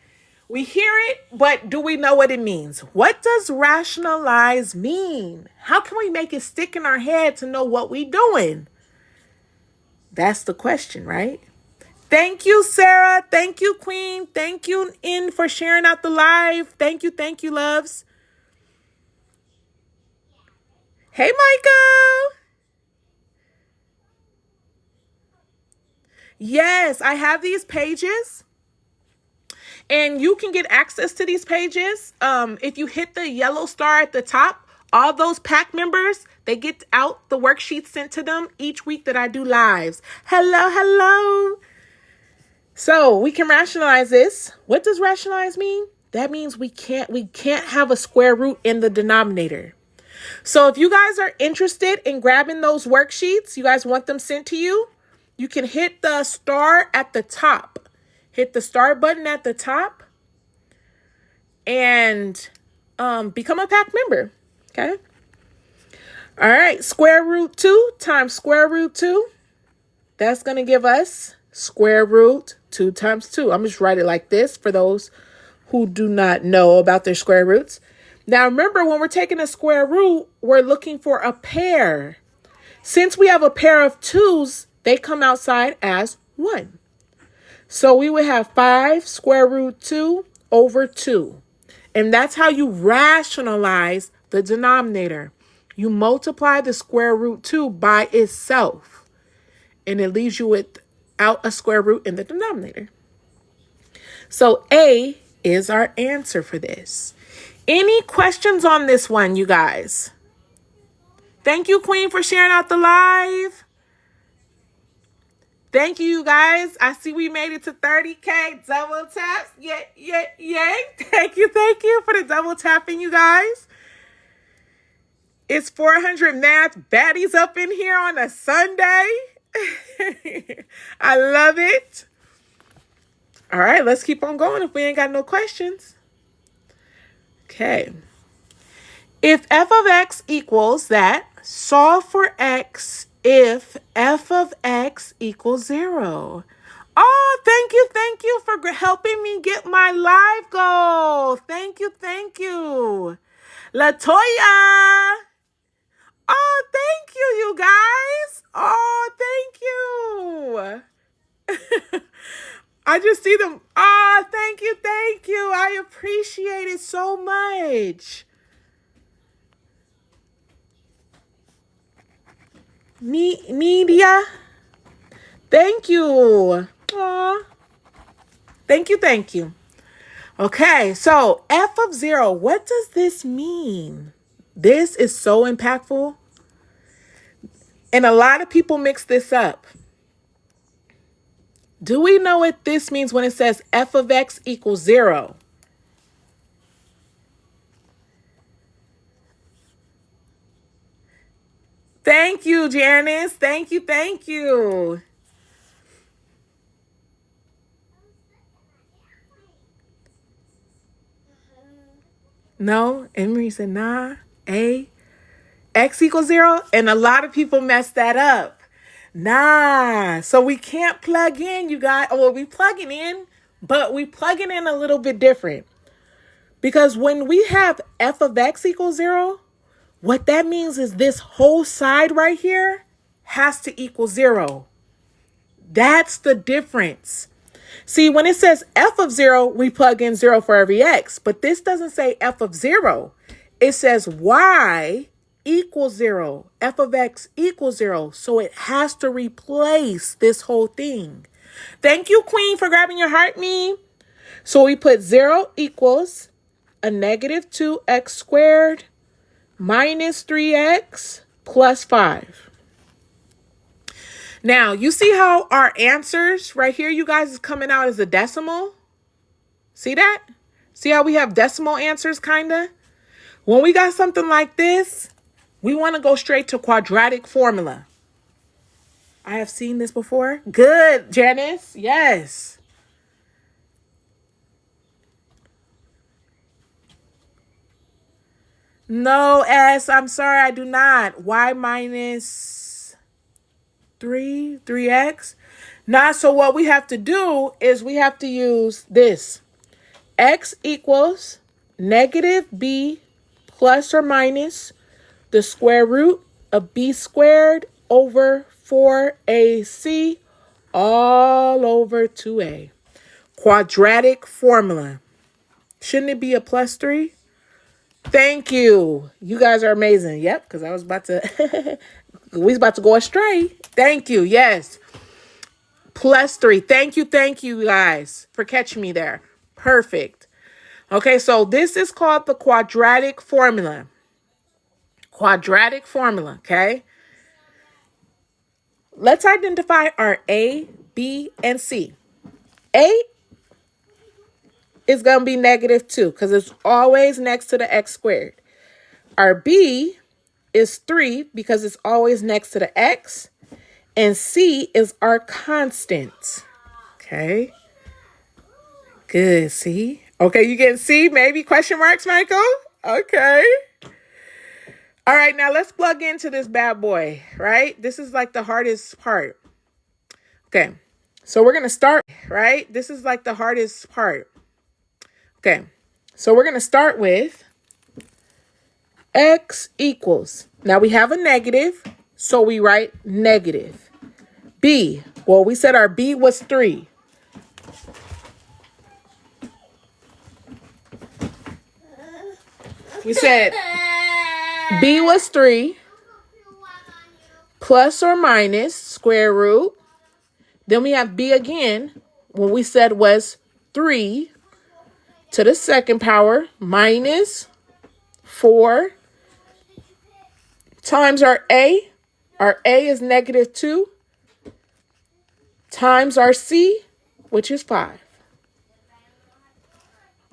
We hear it, but do we know what it means? What does rationalize mean? How can we make it stick in our head to know what we're doing? That's the question, right? Thank you, Sarah. Thank you, Queen. Thank you, In, for sharing out the live. Thank you, loves. Hey, Michael. Yes, I have these pages. And you can get access to these pages. If you hit the yellow star at the top, all those pack members, they get out the worksheets sent to them each week that I do lives. Hello, hello. So we can rationalize this. What does rationalize mean? That means we can't have a square root in the denominator. So if you guys are interested in grabbing those worksheets, you guys want them sent to you, you can hit the star at the top. Hit the star button at the top and become a pack member. Okay. All right. Square root 2 times square root 2. That's going to give us square root 2 times 2. I'm just write it like this for those who do not know about their square roots. Now, remember, when we're taking a square root, we're looking for a pair. Since we have a pair of 2's, they come outside as 1. So we would have 5 square root 2 over 2. And that's how you rationalize the denominator. You multiply the square root 2 by itself. And it leaves you without a square root in the denominator. So A is our answer for this. Any questions on this one, you guys? Thank you, Queen, for sharing out the live. Thank you, you guys. I see we made it to 30K. Double taps. Yay. Thank you for the double tapping, you guys. It's 400 math baddies up in here on a Sunday. I love it. All right, let's keep on going if we ain't got no questions. Okay. If f of x equals that, solve for x if f of x equals 0. Oh, thank you for helping me get my live goal. Thank you. Latoya. Oh, thank you guys. Oh, thank you. I just see them. Oh, thank you. I appreciate it so much. Media. Thank you. Aw. Thank you. Okay, so f of 0, what does this mean? This is so impactful. And a lot of people mix this up. Do we know what this means when it says f of x equals 0? Thank you, Janice. Thank you, thank you. No, Emery said, nah, x equals 0. And a lot of people mess that up. Nah, so we can't plug in, you guys. Oh, well, we plugging in, but we plugging in a little bit different. Because when we have f of x equals 0, what that means is this whole side right here has to equal 0. That's the difference. See, when it says f of 0, we plug in 0 for every x. But this doesn't say f of 0. It says y equals 0. F of x equals 0. So it has to replace this whole thing. Thank you, Queen, for grabbing your heart me. So we put 0 equals a negative 2x squared minus 3x plus 5. Now, you see how our answers right here, you guys, is coming out as a decimal? See that? See how we have decimal answers, kind of? When we got something like this, we want to go straight to quadratic formula. I have seen this before. Good, Janice. Yes. No, S. I'm sorry, I do not. Y minus 3x. Now, so what we have to do is we have to use this. X equals negative b plus or minus the square root of b squared over 4ac all over 2a. Quadratic formula. Shouldn't it be a plus 3? Thank you. You guys are amazing. Yep, because I was about to, we was about to go astray. Thank you. Yes. Plus 3. Thank you, guys, for catching me there. Perfect. Okay, so this is called the quadratic formula. Quadratic formula, okay? Let's identify our A, B, and C. A is going to be negative 2 because it's always next to the x squared. Our B is 3 because it's always next to the x. And C is our constant. Okay. Good, C. Okay, you getting C? Maybe question marks, Michael? Okay. All right, now let's plug into this bad boy, right? This is like the hardest part. Okay, so we're going to start, right? This is like the hardest part. Okay, so we're going to start with x equals. Now we have a negative, so we write negative. B, well, we said our B was 3. We said B was 3 plus or minus square root. Then we have B again, what we said was 3 to the second power minus 4 times our A. Our A is negative 2 times our C, which is 5.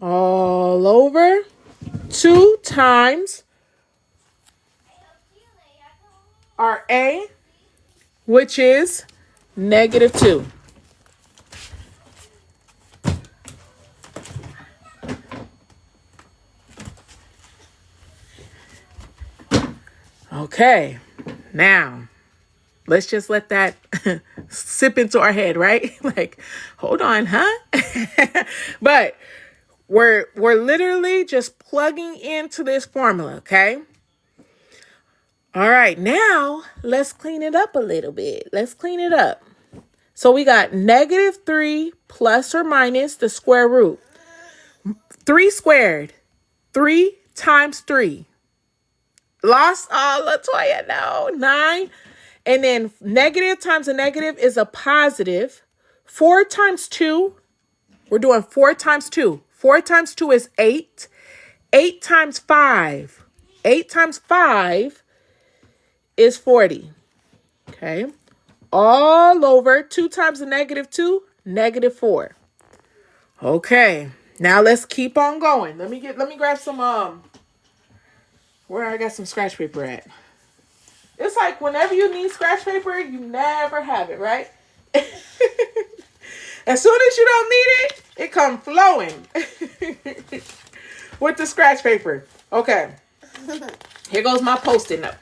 All over 2 times our A, which is negative 2. Okay, now let's just let that sip into our head, right? Like, hold on, huh? But we're literally just plugging into this formula, okay? All right, now let's clean it up a little bit. Let's clean it up. So we got negative 3 plus or minus the square root. 3 squared. 3 times 3. Lost? Oh, Latoya, no. 9. And then negative times a negative is a positive. 4 times 2. We're doing 4 times 2. 4 times 2 is 8. 8 times 5. 8 times 5 is 40. Okay. All over 2 times a negative 2, negative 4. Okay. Now let's keep on going. Let me grab some where I got some scratch paper at. It's like whenever you need scratch paper, you never have it, right? As soon as you don't need it, it comes flowing with the scratch paper. Okay. Here goes my Post-it note.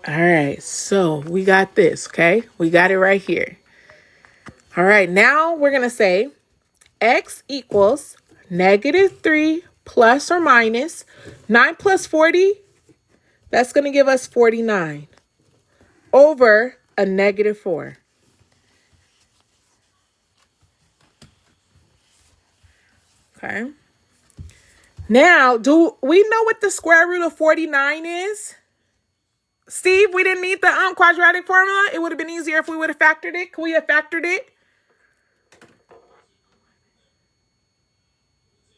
All right, so we got this, okay? We got it right here. All right, now we're going to say x equals -3 plus or minus 9 plus 40. That's going to give us 49 over a -4. Okay. Now, do we know what the square root of 49 is? Steve, we didn't need the quadratic formula. It would have been easier if we would have factored it. Could we have factored it?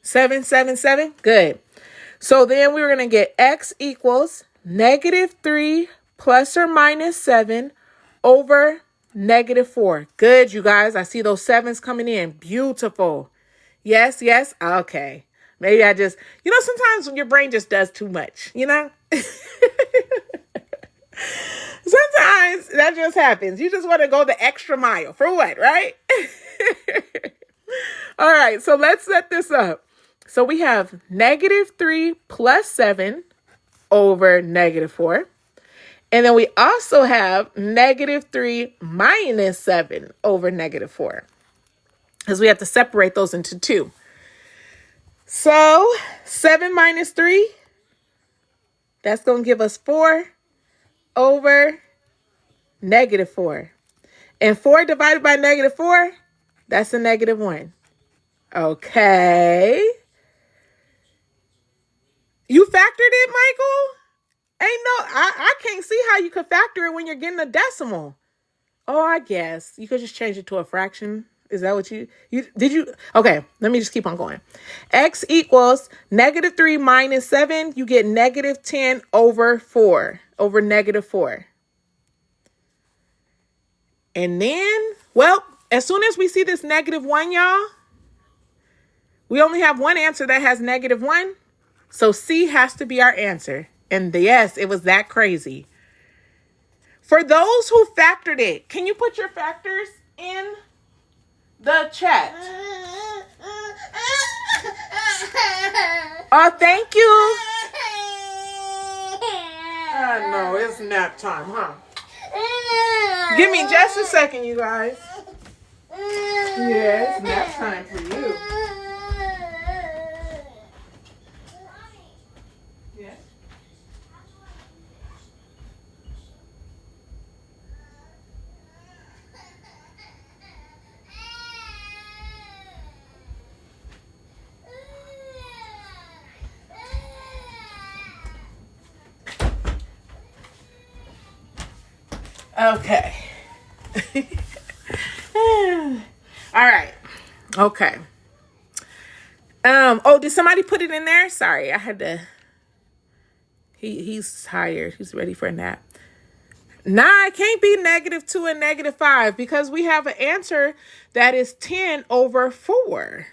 777. Good. So then we were going to get x equals -3 plus or minus 7 over -4. Good, you guys. I see those sevens coming in. Beautiful. Yes, yes. Okay. Maybe I just, sometimes your brain just does too much, Sometimes that just happens. You just want to go the extra mile. For what, right? All right, so let's set this up. So we have -3 plus 7 over -4. And then we also have -3 minus 7 over -4. Because we have to separate those into two. So 7 minus 3, that's going to give us 4 over -4. And 4 divided by -4, that's a -1. Okay. You factored it, Michael? I can't see how you could factor it when you're getting a decimal. Oh, I guess you could just change it to a fraction. Is that what you did you? Okay, let me just keep on going. X equals -3 minus 7. You get -10 over 4 over -4. And then, well, as soon as we see this -1, y'all, we only have one answer that has -1. So C has to be our answer. And yes, it was that crazy. For those who factored it, can you put your factors in the chat? Oh, thank you. I know, it's nap time, huh? Give me just a second, you guys. Yeah, it's nap time for you. Yes. Okay. All right. Okay. Oh, did somebody put it in there? Sorry, I had to. He's tired. He's ready for a nap. Nah, it can't be -2 and -5 because we have an answer that is 10 over 4.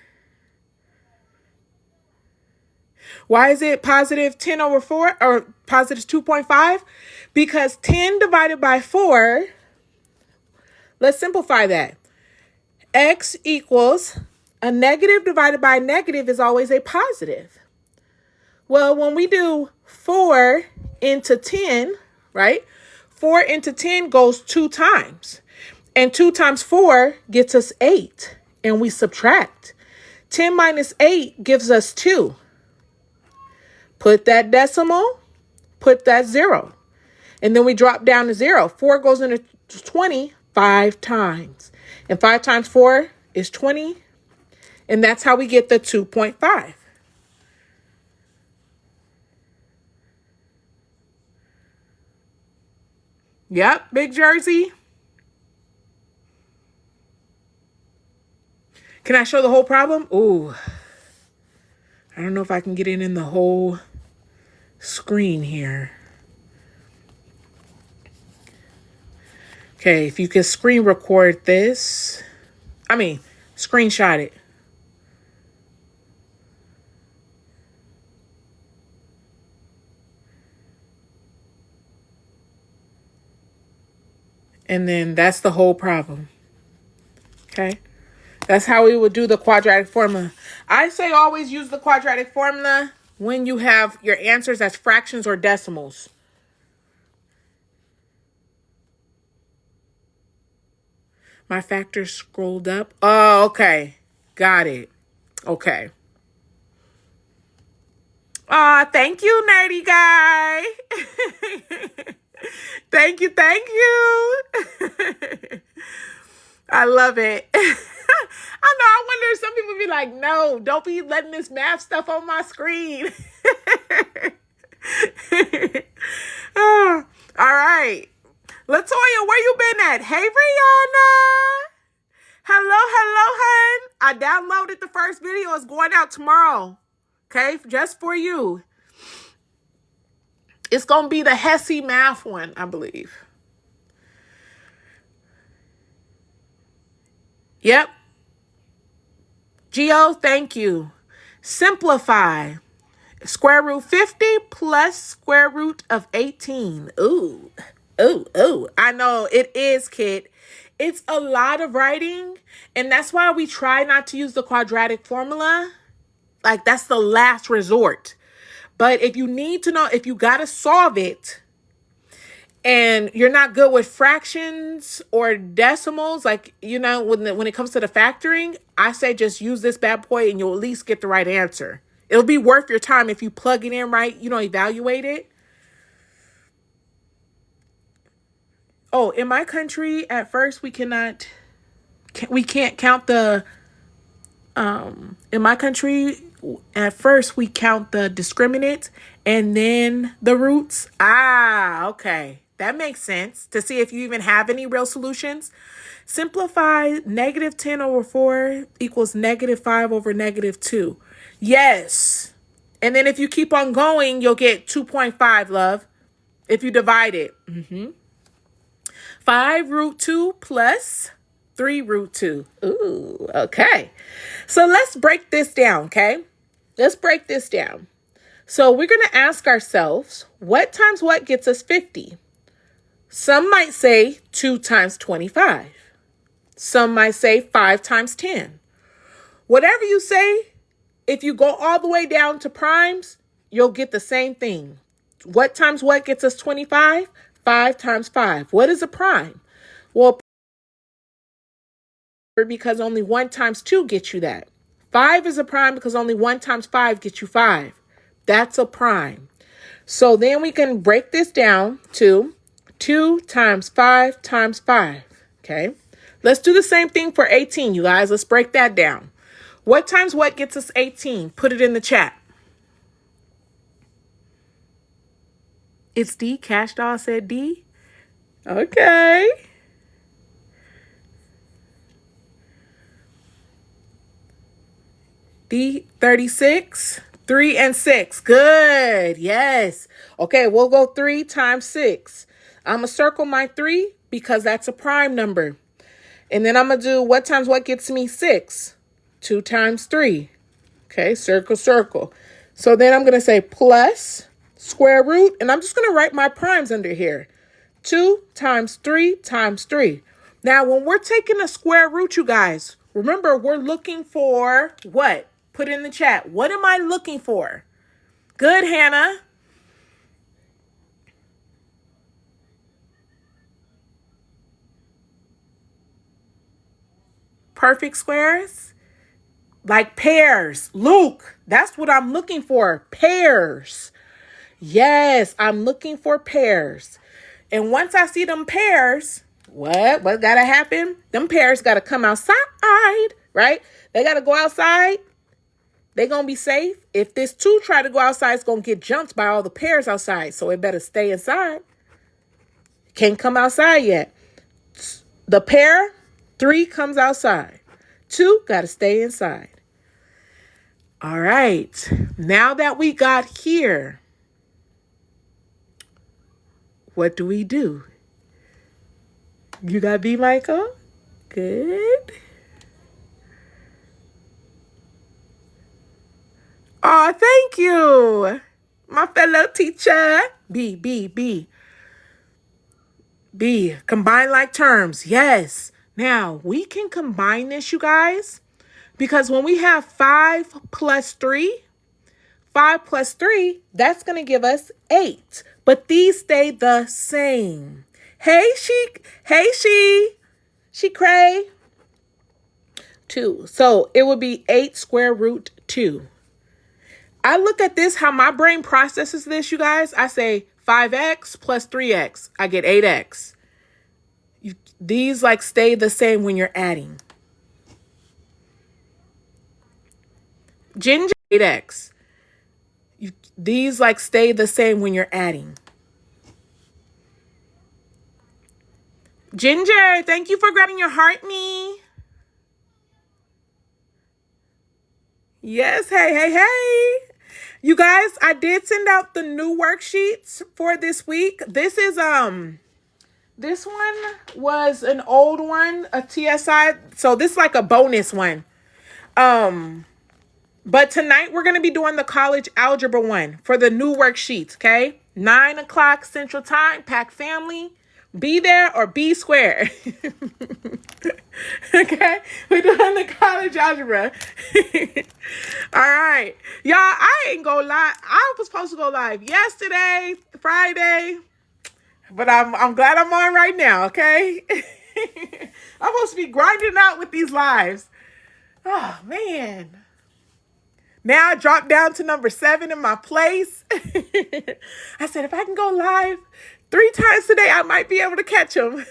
Why is it positive 10 over 4 or positive 2.5? Because 10 divided by 4, let's simplify that. X equals a negative divided by a negative is always a positive. Well, when we do 4 into 10, right? 4 into 10 goes 2 times. And 2 times 4 gets us 8. And we subtract. 10 minus 8 gives us 2. Put that decimal, put that 0. And then we drop down to 0. 4 goes into 20 5 times. And 5 times 4 is 20. And that's how we get the 2.5. Yep, Big Jersey. Can I show the whole problem? Ooh. I don't know if I can get it in the whole screen here. Okay, if you can screen record this. Screenshot it. And then that's the whole problem. Okay? That's how we would do the quadratic formula. I say always use the quadratic formula when you have your answers as fractions or decimals. My factors scrolled up. Oh, okay. Got it. Okay. Aw, thank you, nerdy guy. Thank you, thank you. I love it. I know, I wonder if some people be like, no, don't be letting this math stuff on my screen. Oh, all right. Latoya, where you been at? Hey, Brianna. Hello, hun. I downloaded the first video. It's going out tomorrow. Okay, just for you. It's going to be the TSI Math one, I believe. Yep. Geo, thank you. Simplify. Square root 50 plus square root of 18. Ooh. I know it is, kid. It's a lot of writing, and that's why we try not to use the quadratic formula. Like, that's the last resort. But if you need to know, if you got to solve it, and you're not good with fractions or decimals, like, you know, when it comes to the factoring, I say just use this bad boy and you'll at least get the right answer. It'll be worth your time if you plug it in right, you know, evaluate it. Oh, in my country, at first we can't count the, in my country, at first we count the discriminant and then the roots. Ah, okay. That makes sense to see if you even have any real solutions. Simplify negative 10 over 4 equals negative 5 over negative 2. Yes. And then if you keep on going, you'll get 2.5, love, if you divide it. 5 root 2 plus 3 root 2. Ooh, okay. So let's break this down, okay? Let's break this down. So we're going to ask ourselves, what times what gets us 50? Some might say 2 times 25. Some might say 5 times 10. Whatever you say, if you go all the way down to primes, you'll get the same thing. What times what gets us 25? 5 times 5. What is a prime? Well, because only 1 times 2 gets you that. 5 is a prime because only 1 times 5 gets you 5. That's a prime. So then we can break this down to 2 times 5 times 5. Okay. Let's do the same thing for 18, you guys. Let's break that down. What times what gets us 18? Put it in the chat. It's D. Cash Doll said D. Okay. D, 36. 3 and 6. Good. Yes. Okay, we'll go 3 times 6. I'm going to circle my 3 because that's a prime number. And then I'm going to do what times what gets me 6? 2 times 3. Okay, circle, circle. So then I'm going to say plus square root, and I'm just going to write my primes under here. 2 times 3 times 3. Now, when we're taking a square root, you guys, remember, we're looking for what? Put in the chat. What am I looking for? Good, Hannah. Perfect squares? Like pairs. Luke, that's what I'm looking for. Pairs. Yes, I'm looking for pairs. And once I see them pairs, what gotta happen? Them pairs gotta come outside, right? They gotta go outside. They gonna be safe. If this 2 try to go outside, it's gonna get jumped by all the pairs outside. So it better stay inside. Can't come outside yet. The pair, 3 comes outside. 2 gotta stay inside. All right. Now that we got here, what do we do? You got B, Michael? Good. Oh, thank you, my fellow teacher. B. B, combine like terms. Yes. Now, we can combine this, you guys, because when we have 5 plus 3, 5 plus 3, that's going to give us 8. But these stay the same. Hey, she cray. 2. So it would be 8 square root 2. I look at this, how my brain processes this, you guys. I say 5x plus 3x. I get 8x. These like stay the same when you're adding. Ginger, 8x. These like stay the same when you're adding. Ginger, thank you for grabbing your heart, me. Yes, hey. You guys, I did send out the new worksheets for this week. This one was an old one, a TSI. So this is like a bonus one. But tonight we're going to be doing the college algebra one for the new worksheets, okay? 9 o'clock Central Time, pack family. Be there or be square. Okay? We're doing the college algebra. All right. Y'all, I ain't go live. I was supposed to go live yesterday, Friday. But I'm glad I'm on right now, okay? I'm supposed to be grinding out with these lives. Oh, man. Now I dropped down to number 7 in my place. I said, if I can go live 3 times today, I might be able to catch them.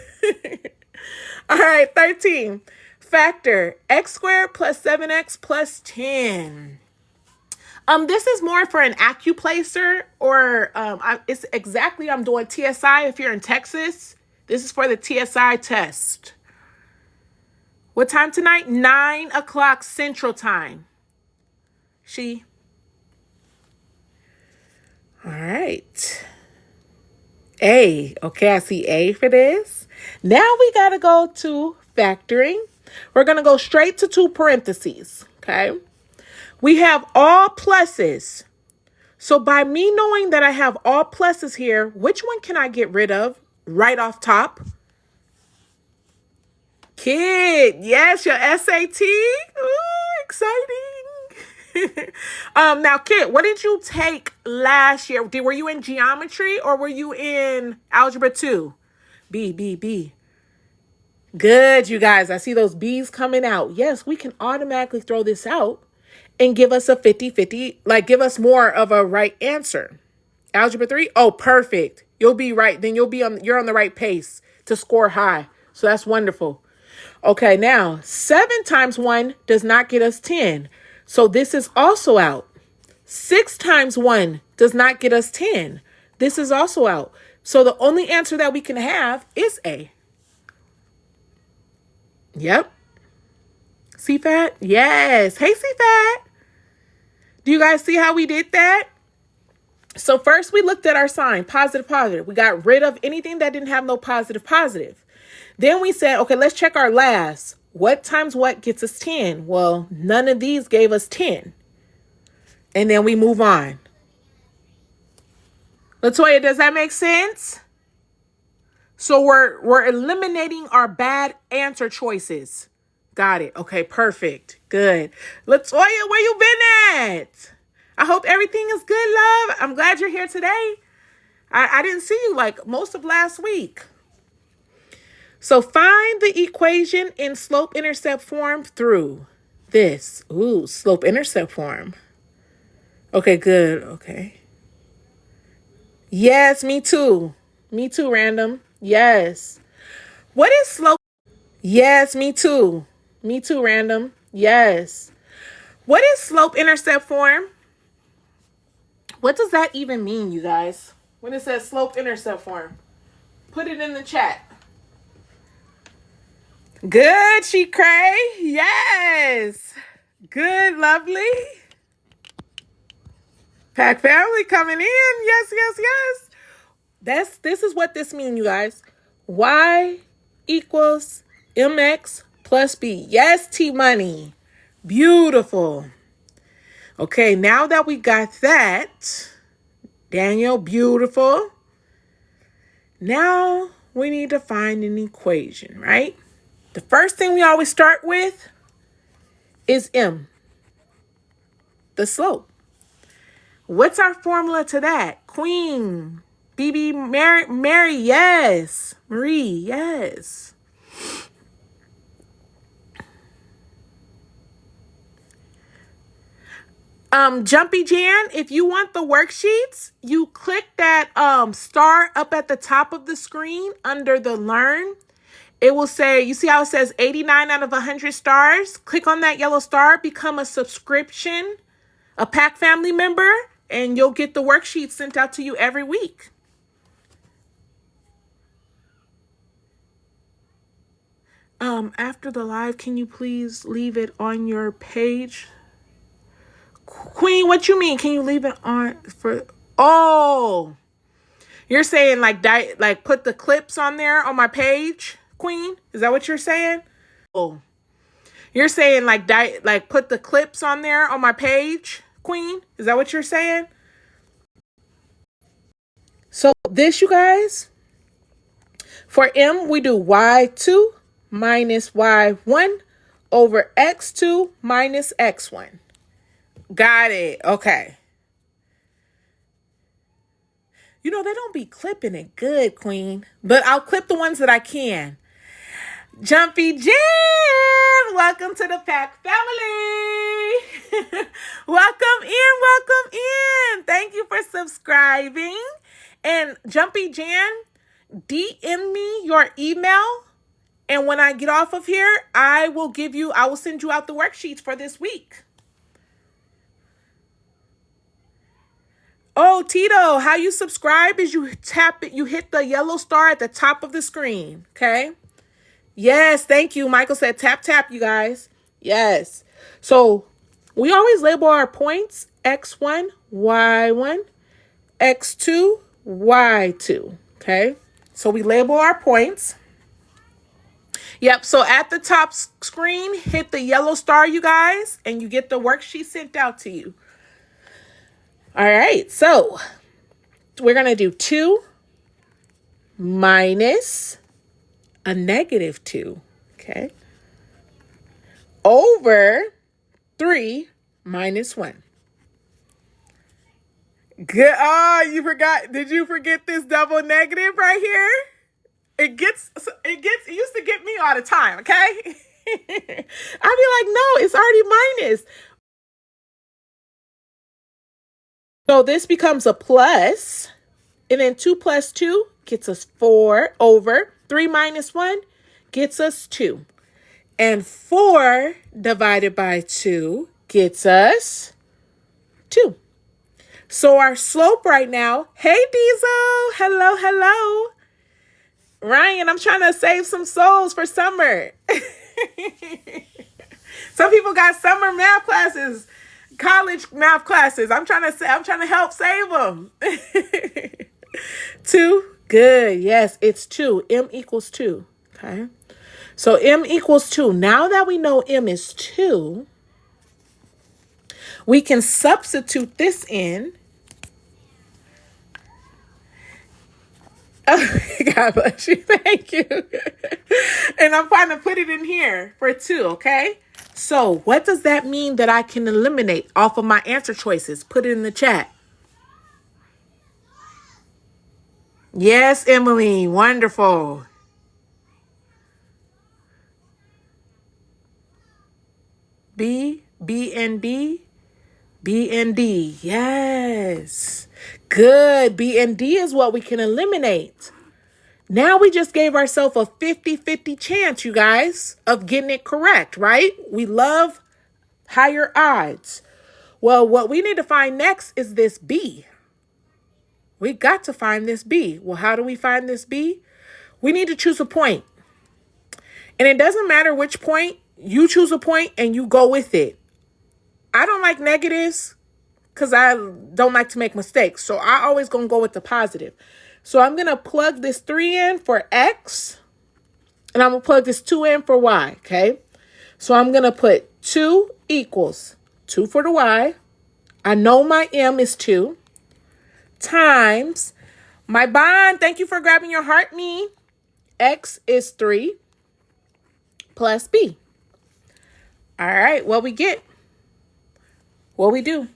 All right, 13. Factor x squared plus 7x plus 10. This is more for an AccuPlacer or it's exactly, I'm doing TSI if you're in Texas. This is for the TSI test. What time tonight? 9 o'clock Central Time. All right. A. Okay, I see A for this. Now we got to go to factoring. We're going to go straight to 2 parentheses, okay? We have all pluses. So by me knowing that I have all pluses here, which one can I get rid of right off top? Kid, yes, your SAT. Ooh, exciting. Now, Kid, what did you take last year? Were you in geometry or were you in algebra 2? B. Good, you guys. I see those B's coming out. Yes, we can automatically throw this out and give us a 50-50, like give us more of a right answer. Algebra 3, oh, perfect. You'll be right. Then you're on the right pace to score high. So that's wonderful. Okay, now 7 times 1 does not get us 10. So this is also out. 6 times 1 does not get us 10. This is also out. So the only answer that we can have is A. Yep. CFAT? Yes. Hey, CFAT. Do you guys see how we did that? So first we looked at our sign, positive. We got rid of anything that didn't have no positive. Then we said, okay, let's check our last. What times what gets us 10? Well, none of these gave us 10. And then we move on. Latoya, does that make sense? So we're eliminating our bad answer choices. Got it. Okay, perfect. Good. Latoya, where you been at? I hope everything is good, love. I'm glad you're here today. I didn't see you like most of last week. So find the equation in slope-intercept form through this. Ooh, slope-intercept form. Okay, good. Okay. Yes, me too. Me too, random. Yes. What is slope? Yes, me too. Me too, random. Yes. What is slope-intercept form? What does that even mean, you guys? When it says slope-intercept form? Put it in the chat. Good, she cray. Yes. Good, lovely. Pack family coming in. Yes. This is what this means, you guys. Y equals mx plus b. Yes, T-Money. Beautiful. Okay, now that we got that, Daniel, beautiful. Now we need to find an equation, right? The first thing we always start with is m, the slope. What's our formula to that? Queen, BB, Mary, yes. Marie, yes. Jumpy Jan, if you want the worksheets, you click that star up at the top of the screen under the learn. It will say, you see how it says 89 out of 100 stars? Click on that yellow star, become a subscription, a pack family member, and you'll get the worksheets sent out to you every week. After the live, can you please leave it on your page? Queen, what you mean? Can you leave it on for? Oh, you're saying like put the clips on there on my page, Queen? Is that what you're saying? Oh, you're saying like put the clips on there on my page, Queen? Is that what you're saying? So this, you guys, for m, we do y2 minus y1 over x2 minus x1. Got it. Okay. You know, they don't be clipping it good, Queen. But I'll clip the ones that I can. Jumpy Jim! Welcome to the pack family! Welcome in. Thank you for subscribing. And Jumpy Jan, DM me your email. And when I get off of here, I will send you out the worksheets for this week. Oh, Tito, how you subscribe is you tap it, you hit the yellow star at the top of the screen, okay? Yes, thank you. Michael said tap, you guys. Yes. So we always label our points x1, y1, x2, y2, okay? So we label our points. Yep, so at the top screen, hit the yellow star, you guys, and you get the worksheet sent out to you. All right, so we're going to do 2 minus a negative 2, okay, over 3 minus 1. Good. Oh, you forgot. Did you forget this double negative right here? It used to get me all the time, okay? I'd be like, no, it's already minus. So this becomes a plus, and then 2 plus 2 gets us 4 over 3 minus 1 gets us 2. And 4 divided by 2 gets us 2. So our slope right now, hey Diesel, hello. Ryan, I'm trying to save some souls for summer. Some people got summer math classes. College math classes. I'm trying to help save them. 2. Good. Yes, it's 2. M equals 2. Okay. So M equals 2. Now that we know M is 2, we can substitute this in. Oh, God bless you. Thank you. And I'm trying to put it in here for 2, okay? So what does that mean that I can eliminate off of my answer choices? Put it in the chat. Yes, Emily. Wonderful. B and D. Yes. Good. B and D is what we can eliminate. Now we just gave ourselves a 50-50 chance, you guys, of getting it correct, right? We love higher odds. Well, what we need to find next is this B. We got to find this B. Well, how do we find this B? We need to choose a point. And it doesn't matter which point. You choose a point and you go with it. I don't like negatives because I don't like to make mistakes. So I always gonna go with the positive. So I'm going to plug this 3 in for X. And I'm going to plug this 2 in for Y. Okay. So I'm going to put 2 equals 2 for the Y. I know my M is 2. Times my bond. Thank you for grabbing your heart, me. x is 3 plus b. All right, what we get? What we do?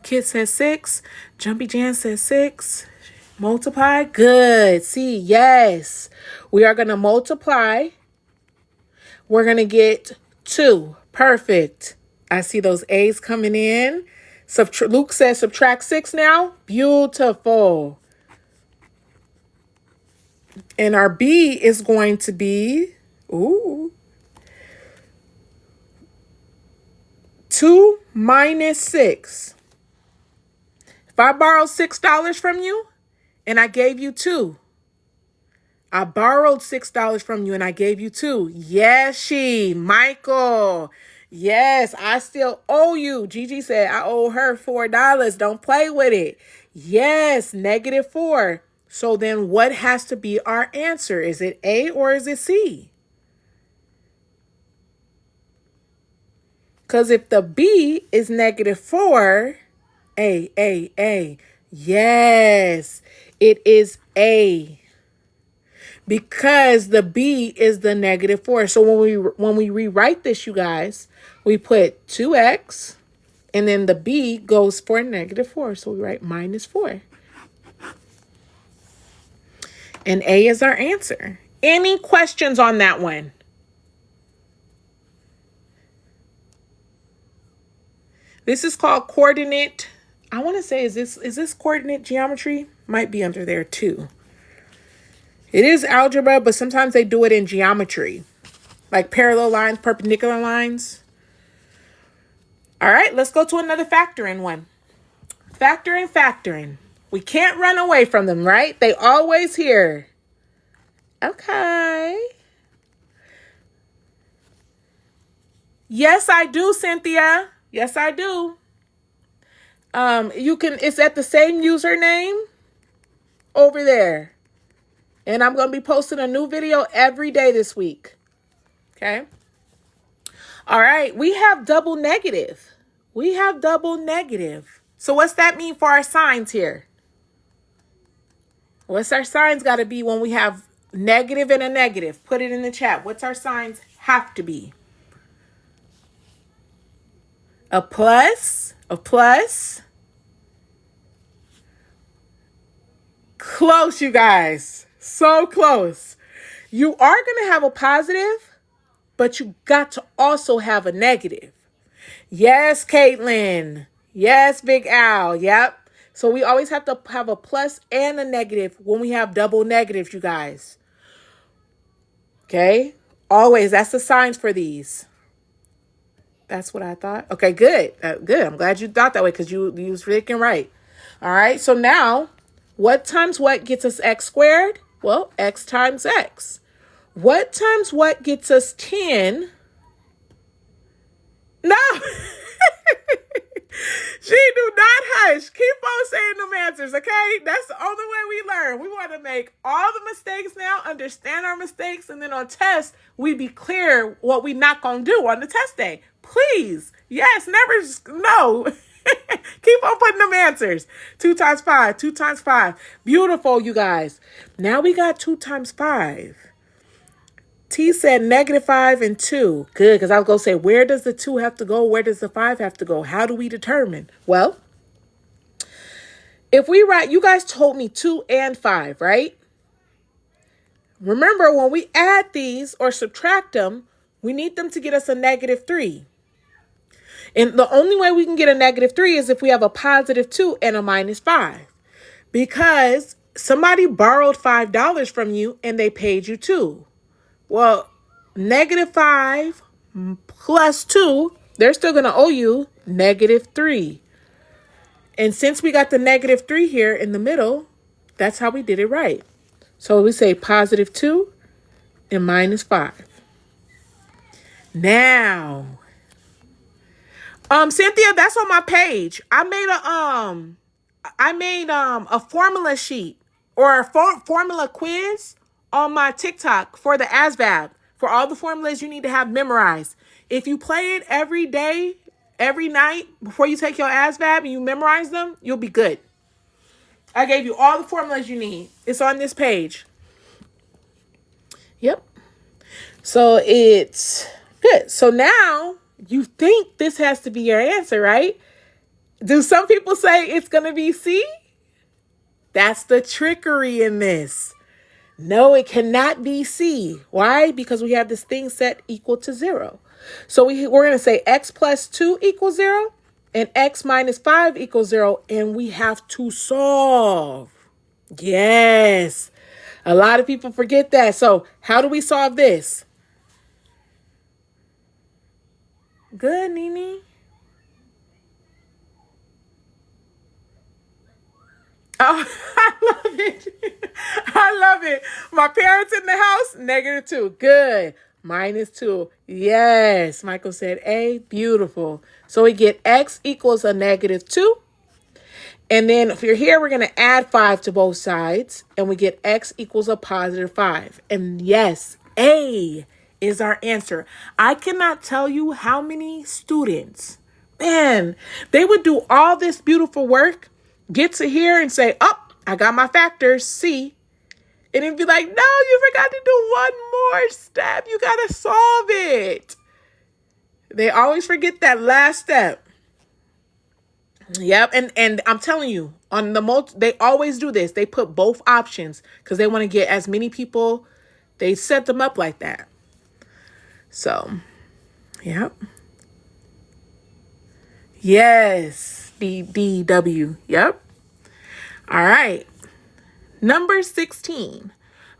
Kid says 6. Jumpy Jan says 6. Multiply. Good. See, yes. We are going to multiply. We're going to get 2. Perfect. I see those A's coming in. Luke says subtract 6 now. Beautiful. And our B is going to be, 2 minus 6. If I borrowed $6 from you and I gave you 2, I borrowed $6 from you and I gave you 2. Yes, Michael. Yes, I still owe you. Gigi said I owe her $4. Don't play with it. Yes, -4. So then what has to be our answer? Is it A or is it C? Because if the B is -4, A. Yes, it is A. Because the B is the -4. So when we rewrite this, you guys, we put 2x and then the B goes for -4. So we write -4. And A is our answer. Any questions on that one? This is called coordinate. I want to say, is this coordinate geometry? Might be under there too. It is algebra, but sometimes they do it in geometry, like parallel lines, perpendicular lines. All right, let's go to another factoring one. Factoring. We can't run away from them, right? They always here. Okay. Yes, I do, Cynthia. Yes, I do. It's at the same username over there. And I'm going to be posting a new video every day this week. Okay. All right. We have double negative. So what's that mean for our signs here? What's our signs got to be when we have negative and a negative? Put it in the chat. What's our signs have to be? A plus. Close, you guys. So close. You are going to have a positive, but you got to also have a negative. Yes, Caitlin. Yes, Big Al. Yep. So we always have to have a plus and a negative when we have double negatives, you guys. Okay? Always. That's the signs for these. That's what I thought. Okay, good. Good. I'm glad you thought that way because you was freaking right. All right. So now, what times what gets us x squared? Well, x times x. What times what gets us 10? No. She do not hush. Keep on saying them answers, okay? That's the only way we learn. We want to make all the mistakes now, understand our mistakes, and then on tests, we be clear what we not going to do on the test day. Please. Yes, no. Keep on putting them answers. 2 times 5, 2 times 5. Beautiful, you guys. Now we got 2 times 5. T said -5 and 2. Good, because I was going to say, where does the 2 have to go? Where does the 5 have to go? How do we determine? Well, if we write, you guys told me 2 and 5, right? Remember, when we add these or subtract them, we need them to get us a -3. And the only way we can get a -3 is if we have a +2 and a -5. Because somebody borrowed $5 from you and they paid you 2. Well, -5 plus 2, they're still going to owe you -3. And since we got the -3 here in the middle, that's how we did it right. So we say +2 and -5. Now, Cynthia, that's on my page. I made a formula sheet or a formula quiz on my TikTok for the ASVAB for all the formulas you need to have memorized. If you play it every day, every night, before you take your ASVAB and you memorize them, you'll be good. I gave you all the formulas you need. It's on this page. Yep. So it's good. So now you think this has to be your answer, right? Do some people say it's going to be C? That's the trickery in this. No, it cannot be C. Why? Because we have this thing set equal to 0. So we're going to say x plus 2 equals 0 and x minus 5 equals 0. And we have to solve. Yes. A lot of people forget that. So how do we solve this? Good, Nene. Oh, I love it. I love it. My parents in the house, -2. Good. -2. Yes. Michael said A. Beautiful. So we get x equals a -2. And then if you're here, we're going to add 5 to both sides. And we get x equals a +5. And yes, A is our answer. I cannot tell you how many students, man, they would do all this beautiful work, get to here and say, oh, I got my factors, C. And it'd be like, no, you forgot to do one more step. You got to solve it. They always forget that last step. Yep. And I'm telling you, on the they always do this. They put both options because they want to get as many people. They set them up like that. So, yep. Yes. BBW. Yep. All right. Number 16.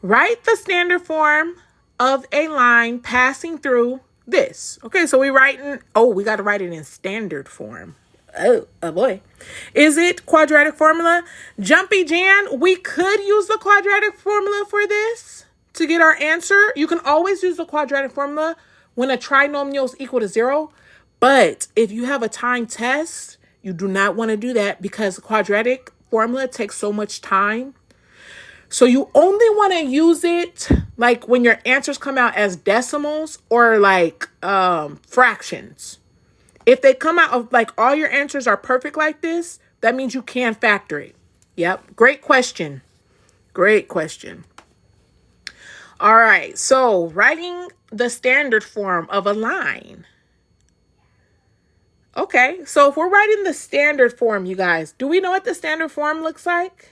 Write the standard form of a line passing through this. Okay, so we got to write it in standard form. Oh boy. Is it quadratic formula? Jumpy Jan, we could use the quadratic formula for this to get our answer. You can always use the quadratic formula when a trinomial is equal to 0. But if you have a time test, you do not want to do that because the quadratic formula takes so much time. So you only want to use it like when your answers come out as decimals or like fractions. If they come out of like all your answers are perfect like this, that means you can factor it. Yep. Great question. Great question. All right. So writing the standard form of a line. Okay. So if we're writing the standard form, you guys, do we know what the standard form looks like?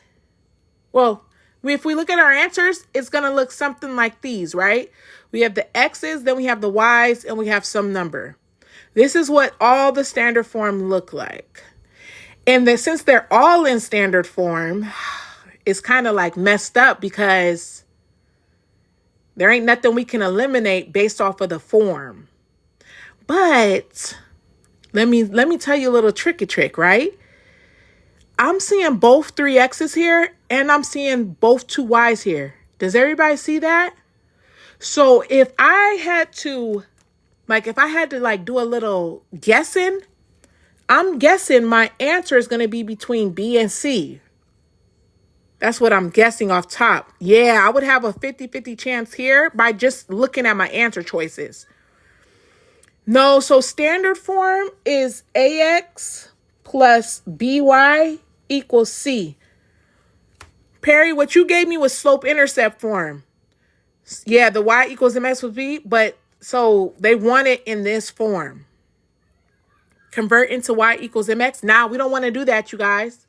Well, if we look at our answers, it's going to look something like these, right? We have the X's, then we have the Y's, and we have some number. This is what all the standard form look like. And then since they're all in standard form, it's kind of like messed up because there ain't nothing we can eliminate based off of the form. But let me tell you a little tricky trick, right? I'm seeing both 3X's here and I'm seeing both 2 Y's here. Does everybody see that? So if I had to do a little guessing, I'm guessing my answer is going to be between B and C. That's what I'm guessing off top. Yeah, I would have a 50-50 chance here by just looking at my answer choices. No, so standard form is AX plus BY equals C. Perry, what you gave me was slope-intercept form. Yeah, the Y equals MX with B, but so they want it in this form. Convert into Y equals MX. Now, we don't want to do that, you guys.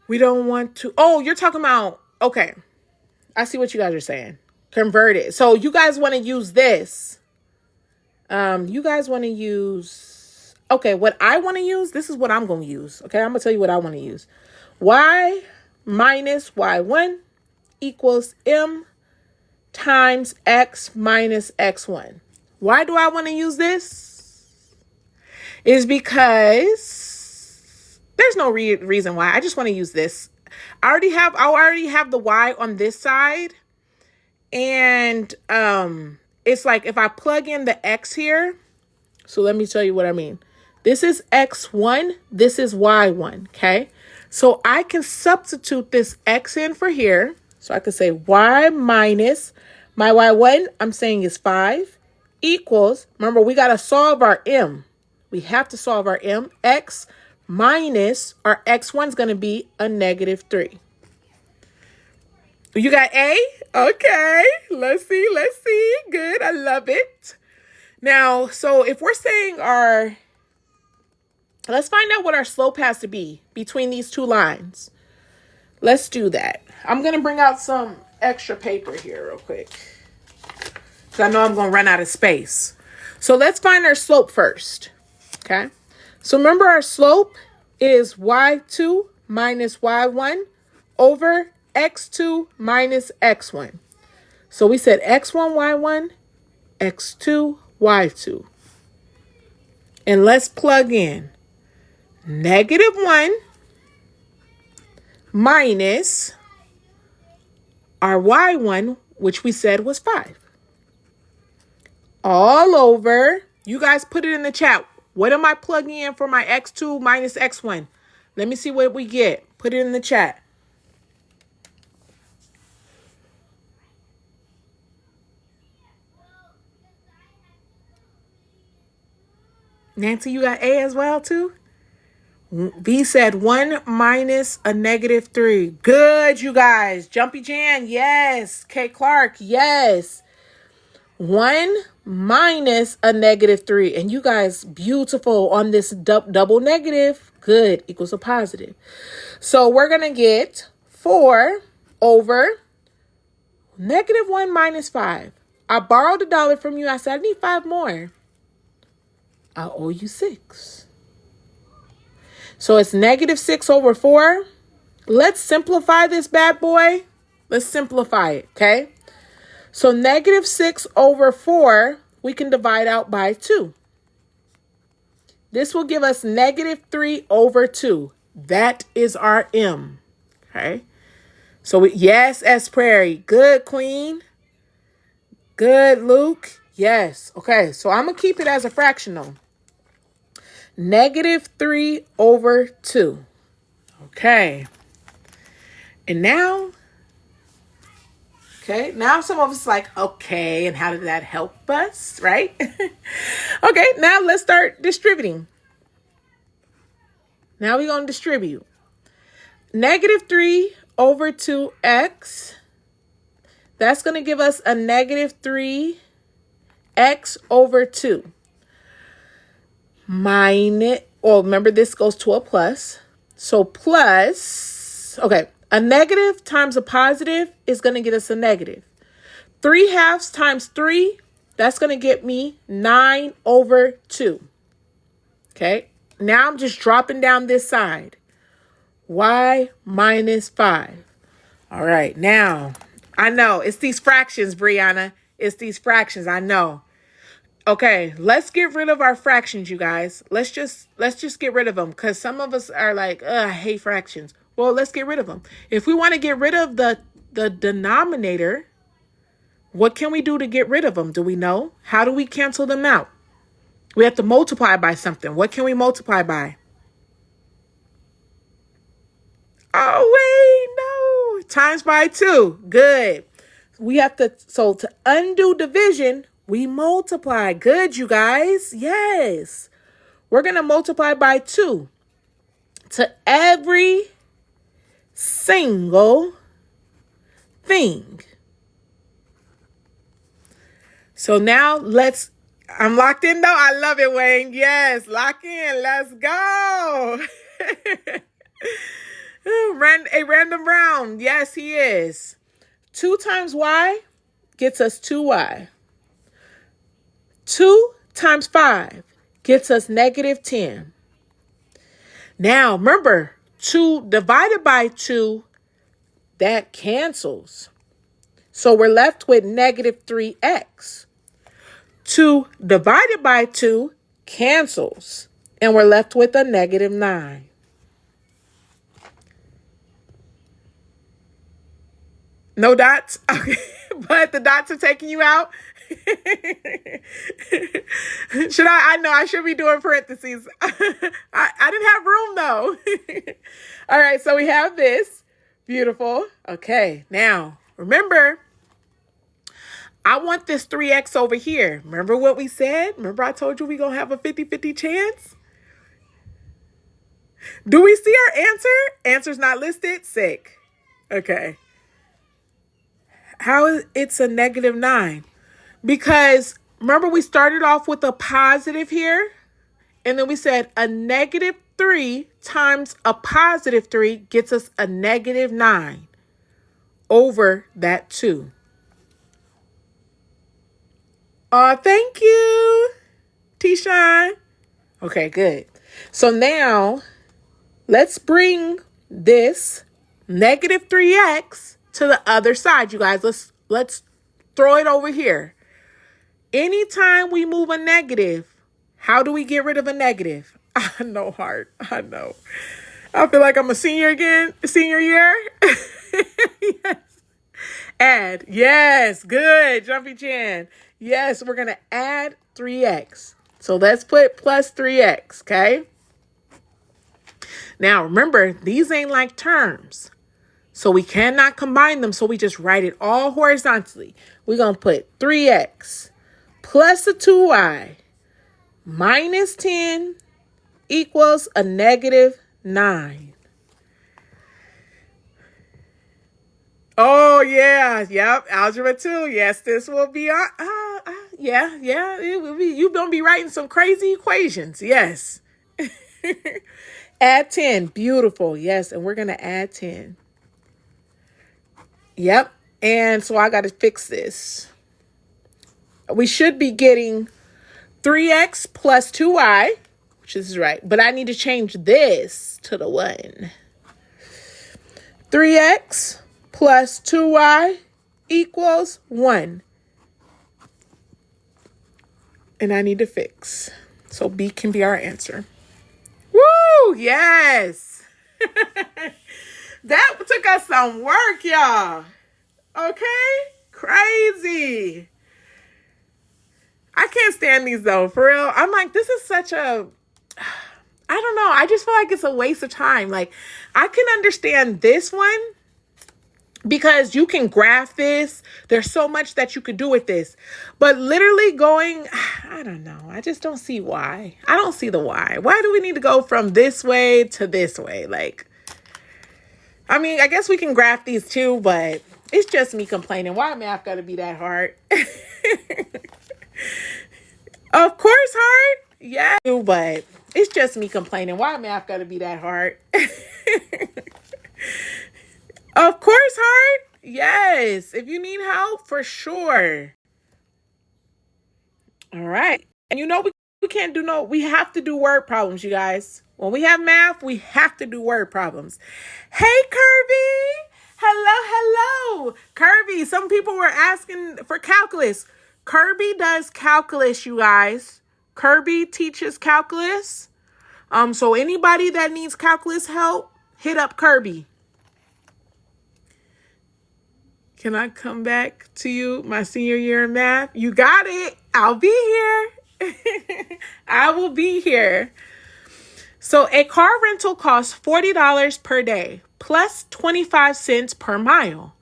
We don't want to. Oh, you're talking about, okay. I see what you guys are saying. Convert it. So you guys want to use this. You guys want to use, okay, what I want to use, this is what I'm going to use. Okay, I'm going to tell you what I want to use. Y minus Y1 equals M times X minus X1. Why do I want to use this? Is because there's no reason why. I just want to use this. I already have the Y on this side. And it's like if I plug in the X here. So let me tell you what I mean. This is X1. This is Y1. Okay. So I can substitute this X in for here. So I could say Y minus My y1, I'm saying is 5, equals, remember, we got to solve our m. We have to solve our m. X minus our x1 is going to be a -3. You got A? Okay. Let's see. Let's see. Good. I love it. Now, so if we're saying let's find out what our slope has to be between these two lines. Let's do that. I'm going to bring out some extra paper here real quick, because I know I'm going to run out of space. So let's find our slope first. Okay. So remember, our slope is y2 minus y1 over x2 minus x1. So we said x1, y1, x2, y2. And let's plug in -1 minus our y1, which we said was 5. All over. You guys put it in the chat. What am I plugging in for my x2 minus x1? Let me see what we get. Put it in the chat. Nancy, you got A as well, too? B said 1 minus a -3. Good, you guys. Jumpy Jan, yes. K Clark, yes. 1 minus a -3. And you guys, beautiful on this double negative. Good, equals a positive. So we're going to get 4 over -1 minus 5. I borrowed $1 from you. I said, I need 5 more. I owe you 6. So it's -6 over 4. Let's simplify this bad boy. Let's simplify it, okay? So -6 over 4, we can divide out by 2. This will give us -3 over 2. That is our m, okay? So yes, S. Prairie. Good, Queen. Good, Luke. Yes. Okay, so I'm going to keep it as a fractional. -3 over 2. Okay. And now, okay, now some of us like, okay, and how did that help us, right? Okay, now let's start distributing. Now we're going to distribute. -3 over 2x. That's going to give us a -3x over 2. Minus, well, remember this goes to a plus. So plus, okay, a negative times a positive is going to get us a negative. 3/2 times 3, that's going to get me 9 over 2. Okay, now I'm just dropping down this side. Y minus 5. All right, now, I know, it's these fractions, Brianna. It's these fractions, I know. Okay, let's get rid of our fractions, you guys. Let's just get rid of them, because some of us are like, I hate fractions. Well, let's get rid of them. If we want to get rid of the denominator, what can we do to get rid of them? Do we know? How do we cancel them out? We have to multiply by something. What can we multiply by? Oh, wait, no. Times by 2. Good. We have to, so to undo division, we multiply. Good, you guys. Yes. We're going to multiply by 2 to every single thing. So now I'm locked in though. I love it, Wayne. Yes, lock in. Let's go. A random round. Yes, he is. 2 times y gets us 2y. 2 times 5 gets us -10. Now, remember, 2 divided by 2, that cancels. So we're left with -3x. 2 divided by 2 cancels. And we're left with a -9. No dots? Okay. But the dots are taking you out? Should I know I should be doing parentheses. I didn't have room though. All right, so we have this. Beautiful. Okay, now remember, I want this 3x over here. Remember what we said? Remember I told you we're going to have a 50-50 chance? Do we see our answer? Answer's not listed? Sick. Okay. How is it's a -9? Because remember we started off with a positive here? And then we said a -3 times a +3 gets us a -9 over that 2. Thank you, T-Shine. Okay, good. So now let's bring this -3x to the other side, you guys. Let's throw it over here. Anytime we move a negative, how do we get rid of a negative? I know, Heart. I know. I feel like I'm a senior again. Senior year. Yes. Add. Yes. Good. Jumpy Chan. Yes, we're going to add 3x. So let's put plus 3x, okay? Now, remember, these ain't like terms. So we cannot combine them. So we just write it all horizontally. We're going to put 3x plus a 2y minus 10 equals a -9. Oh, yeah. Yep. Algebra 2. Yes, this will be yeah. It will be. You're going to be writing some crazy equations. Yes. Add 10. Beautiful. Yes. And we're going to add 10. Yep. And so I got to fix this. We should be getting 3x plus 2y, which is right. But I need to change this to the 1. 3x plus 2y equals 1. And I need to fix. So B can be our answer. Woo! Yes! That took us some work, y'all. Okay? Crazy. I can't stand these, though, for real. I'm like, this is such a... I don't know. I just feel like it's a waste of time. Like, I can understand this one because you can graph this. There's so much that you could do with this. But literally going, I don't know. I just don't see why. I don't see the why. Why do we need to go from this way to this way? Like, I mean, I guess we can graph these too, but it's just me complaining. Why math got to be that hard? Of course, hard. Yeah, but it's just me complaining. Why math got to be that hard? Of course, hard. Yes. If you need help, for sure. All right. And you know, we can't do we have to do word problems, you guys. When we have math, we have to do word problems. Hey, Kirby. Hello. Kirby, some people were asking for calculus. Kirby does calculus, you guys. Kirby teaches calculus. So anybody that needs calculus help, hit up Kirby. Can I come back to you my senior year in math? You got it. I'll be here. I will be here. So a car rental costs $40 per day plus 25 cents per mile.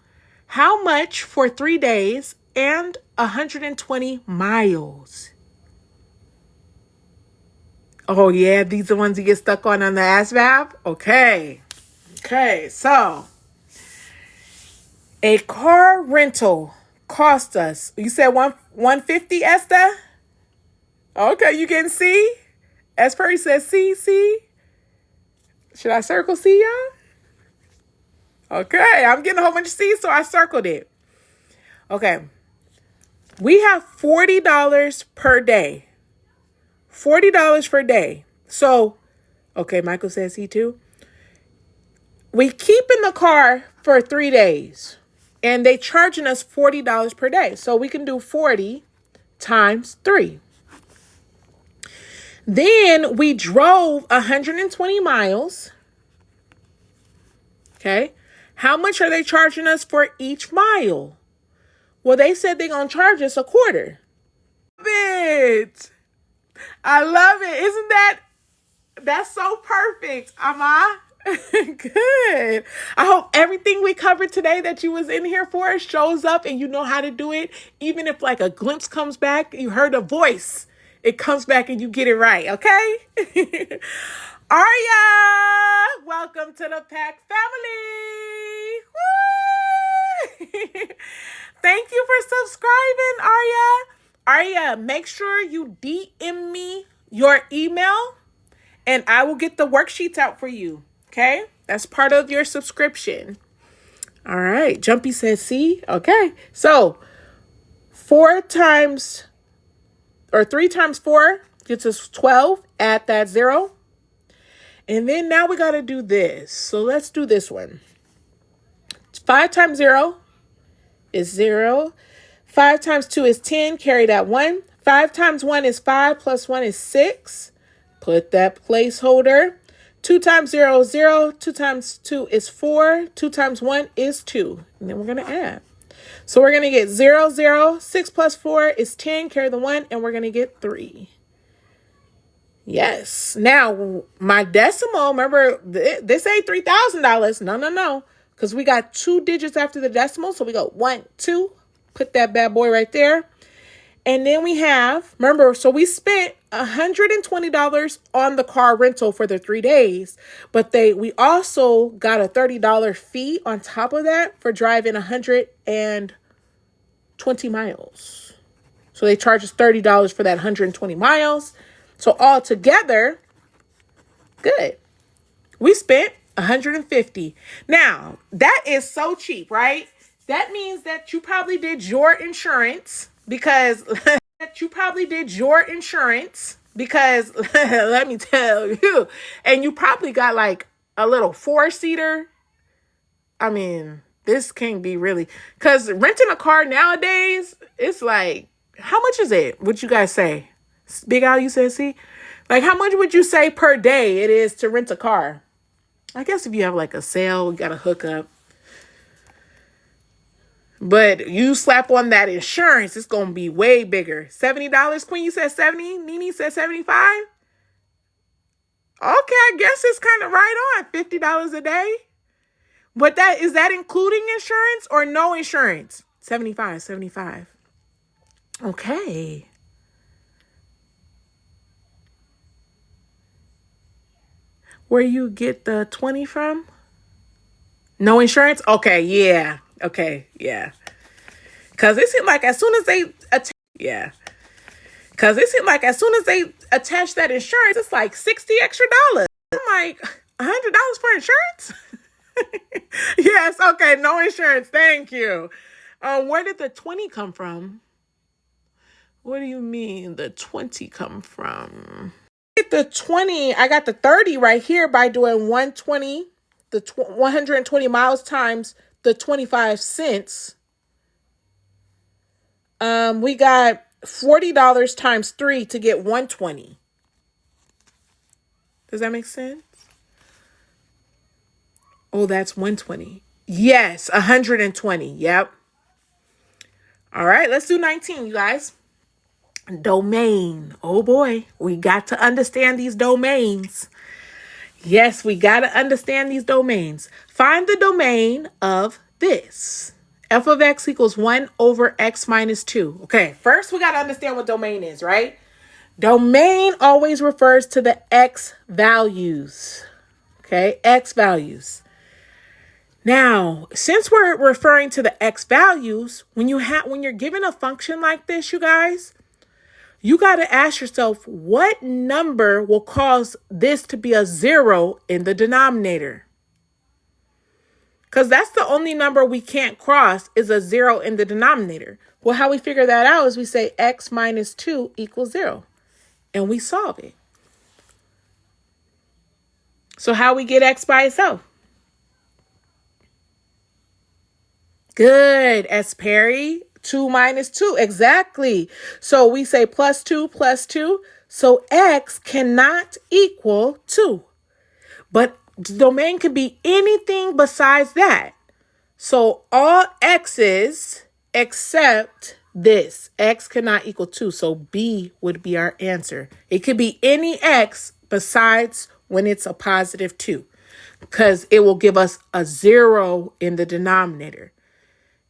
How much for 3 days and 120 miles? Oh, yeah. These are the ones you get stuck on the ASVAB? Okay, so a car rental cost us, you said 150, Esther? Okay, you getting C? S. Perry says C. Should I circle C, y'all? Okay, I'm getting a whole bunch of C's, so I circled it. Okay, we have $40 per day. $40 per day. So, okay, Michael says he too. We keep in the car for 3 days. And they charging us $40 per day. So we can do 40 times 3. Then we drove 120 miles. Okay. How much are they charging us for each mile? Well, they said they're going to charge us a quarter. I love it. Isn't that's so perfect, Ama? Good. I hope everything we covered today that you was in here for shows up and you know how to do it. Even if like a glimpse comes back, you heard a voice, it comes back and you get it right, okay? Arya, welcome to the Pack family. Woo! Thank you for subscribing, Arya. Arya, make sure you DM me your email and I will get the worksheets out for you. Okay? That's part of your subscription. All right. Jumpy says C. Okay. So 3 times 4 gets us 12. Add that 0. And then now we got to do this. So let's do this one. 5 times 0 is 0. 5 times 2 is 10. Carry that 1. 5 times 1 is 5 plus 1 is 6. Put that placeholder. 2 times 0 is 0. 2 times 2 is 4. 2 times 1 is 2. And then we're going to add. So we're going to get 0, 0. 6 plus 4 is 10. Carry the 1. And we're going to get 3. Yes. Now, my decimal, remember, this ain't $3,000. No. Because we got 2 digits after the decimal. So we go 1, 2. Put that bad boy right there. And then we have, remember, so we spent $120 on the car rental for the 3 days, but we also got a $30 fee on top of that for driving 120 miles. So they charge us $30 for that 120 miles. So all together, good. We spent $150. Now, that is so cheap, right? That means that you probably did your insurance because let me tell you, and you probably got like a little 4-seater. I mean, this can be really, because renting a car nowadays, it's like, how much is it? What you guys say? Big Al, you said C? Like, how much would you say per day it is to rent a car? I guess if you have like a sale, you got to hook up. But you slap on that insurance, it's going to be way bigger. $70, Queen, you said 70. Nene said 75. Okay, I guess it's kind of right on. $50 a day. But is that including insurance or no insurance? 75. Okay. Where you get the 20 from? No insurance? Okay, yeah. Okay, yeah. Because it seemed like as soon as they attach that insurance, it's like $60 extra. I'm like, $100 for insurance? Yes, okay, no insurance. Thank you. Where did the 20 come from? What do you mean the 20 come from? The 20, I got the 30 right here by doing 120, 120 miles times the 25 cents. We got $40 times 3 to get 120. Does that make sense? Oh, that's 120. Yes, 120. Yep. All right, let's do 19, you guys. Domain. Oh boy, we got to understand these domains. Yes, we got to understand these domains. Find the domain of this. F of x equals 1 over x minus 2. Okay, first we got to understand what domain is, right? Domain always refers to the x values. Okay, x values. Now, since we're referring to the x values, when you're given a function like this, you guys, you got to ask yourself, what number will cause this to be a 0 in the denominator? Because that's the only number we can't cross is a 0 in the denominator. Well, how we figure that out is we say x minus 2 equals 0. And we solve it. So how we get x by itself? Good, S. Perry. 2 minus 2, exactly. So we say plus 2 plus 2. So x cannot equal 2. But the domain could be anything besides that. So all x's except this. X cannot equal 2. So B would be our answer. It could be any x besides when it's a positive 2. because it will give us a 0 in the denominator.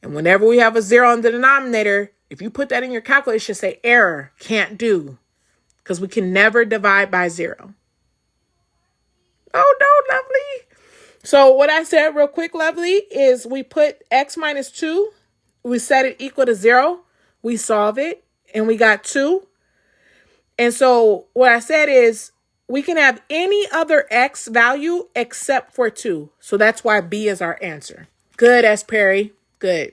And whenever we have a 0 in the denominator, if you put that in your calculator, it should say error, can't do, because we can never divide by 0. Oh, no, lovely. So what I said real quick, lovely, is we put x minus 2. We set it equal to 0. We solve it, and we got 2. And so what I said is we can have any other x value except for 2. So that's why B is our answer. Good, S. Perry. Good.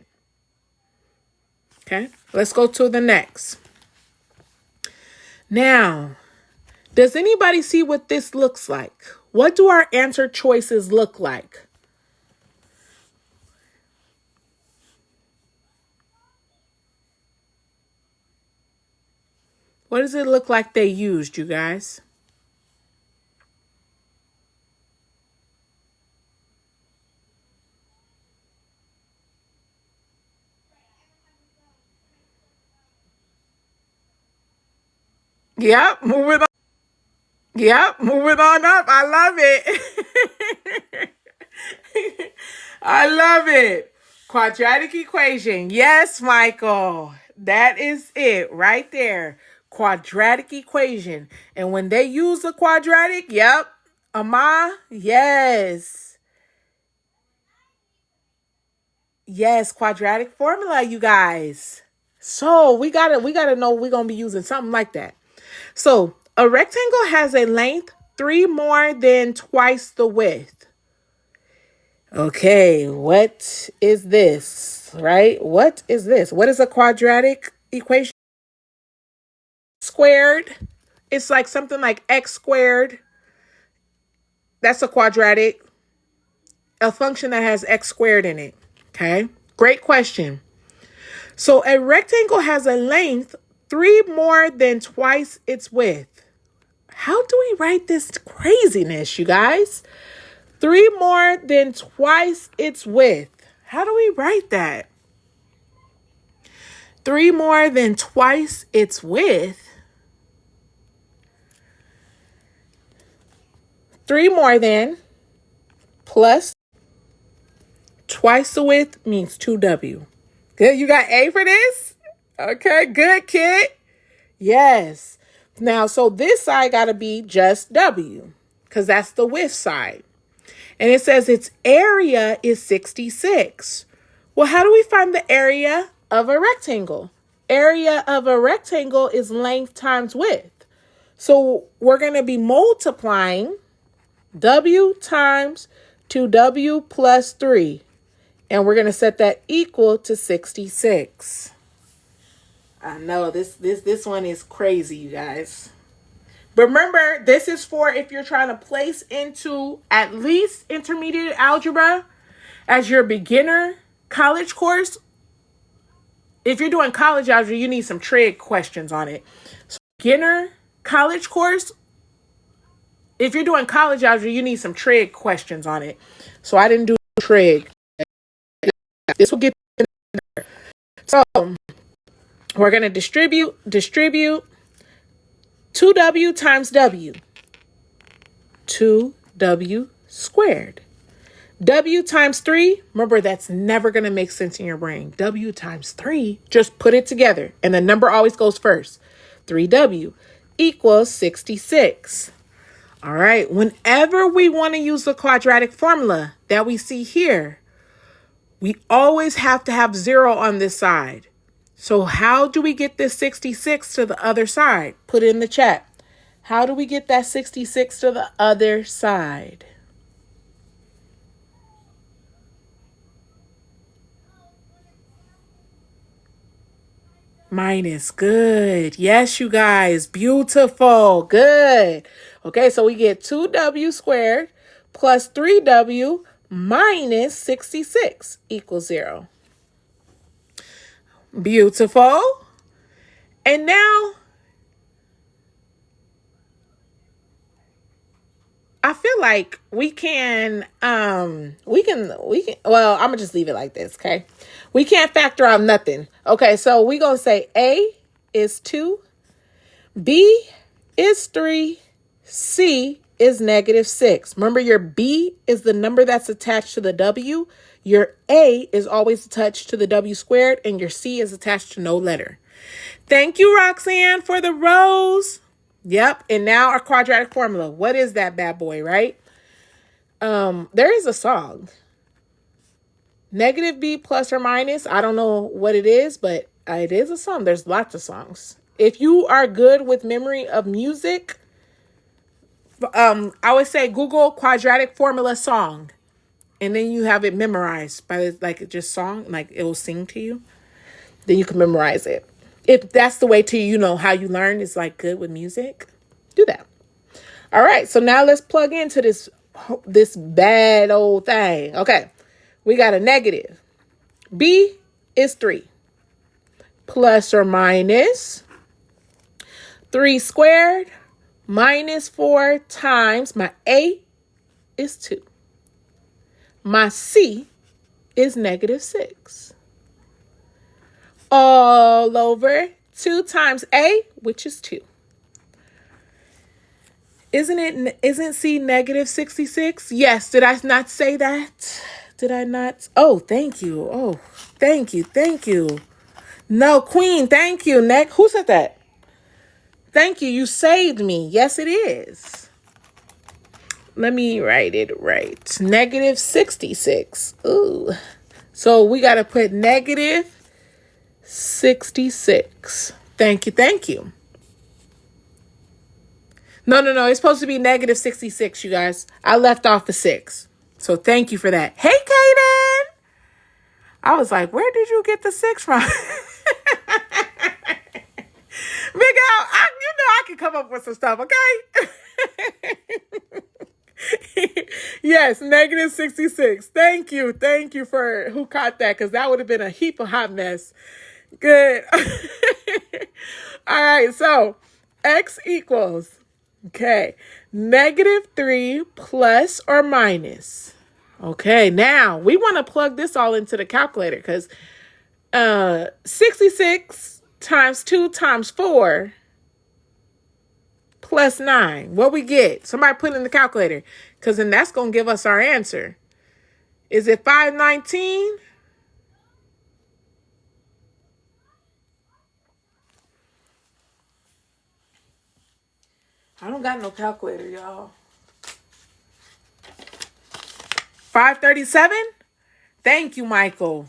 Okay, let's go to the next. Now, does anybody see what this looks like? What do our answer choices look like? What does it look like they used, you guys? Yep, moving on. Yep, moving on up. I love it. I love it. Quadratic equation. Yes, Michael. That is it right there. Quadratic equation. And when they use the quadratic, yep. Ama, yes. Yes, quadratic formula, you guys. So we gotta know we're gonna be using something like that. So a rectangle has a length 3 more than twice the width. Okay, what is this, right? What is this? What is a quadratic equation? Squared. It's like something like x squared. That's a quadratic. A function that has x squared in it. Okay, great question. So a rectangle has a length 3 more than twice its width. How do we write this craziness, you guys? 3 more than twice its width. How do we write that? 3 more than twice its width. 3 more than plus twice the width means 2W. Good, you got A for this? Okay, good, kid. Yes. Now, so this side got to be just W, because that's the width side. And it says its area is 66. Well, how do we find the area of a rectangle? Area of a rectangle is length times width. So we're going to be multiplying W times 2W plus 3. And we're going to set that equal to 66. I know this one is crazy, you guys. But remember, this is for if you're trying to place into at least intermediate algebra as your beginner college course. If you're doing college algebra, you need some trig questions on it. So beginner college course, if you're doing college algebra, you need some trig questions on it. So I didn't do trig. This will get there. So we're going to distribute 2W times W. 2W squared. W times 3, remember that's never going to make sense in your brain. W times 3, just put it together. And the number always goes first. 3W equals 66. All right, whenever we want to use the quadratic formula that we see here, we always have to have 0 on this side. So how do we get this 66 to the other side? Put it in the chat. How do we get that 66 to the other side? Minus. Good. Yes, you guys. Beautiful. Good. Okay, so we get 2W squared plus 3W minus 66 equals 0. Beautiful. And now I feel like we can, well, I'm gonna just leave it like this, okay? We can't factor out nothing. Okay, so we gonna say A is 2, B is 3, C is -6. Remember, your B is the number that's attached to the W. Your A is always attached to the W squared, and your C is attached to no letter. Thank you, Roxanne, for the rose. Yep. And now our quadratic formula. What is that bad boy, right? There is a song. Negative B plus or minus. I don't know what it is, but it is a song. There's lots of songs. If you are good with memory of music, I would say Google quadratic formula song. And then you have it memorized by like just song, like it will sing to you. Then you can memorize it. If that's the way to, you know, how you learn is like good with music, do that. All right. So now let's plug into this bad old thing. Okay. We got a negative. B is 3 plus or minus 3 squared minus 4 times my A is 2. My C is -6. All over 2 times A, which is 2. Isn't C -66? Yes. Did I not say that? Did I not? Oh, thank you. Oh, thank you. Thank you. No, Queen, thank you. Who said that? Thank you. You saved me. Yes, it is. Let me write it right. -66. Ooh. So we got to put -66. Thank you. Thank you. No. It's supposed to be -66, you guys. I left off the 6. So thank you for that. Hey, Kaden. I was like, where did you get the 6 from? Big Al, I can come up with some stuff, okay? Yes, -66. Thank you. Thank you for who caught that, because that would have been a heap of hot mess. Good. All right, so x equals, okay, -3 plus or minus. Okay, now we want to plug this all into the calculator because 66 times 2 times 4 plus 9. What we get? Somebody put in the calculator, because then that's going to give us our answer. Is it 519? I don't got no calculator, y'all. 537? Thank you, Michael.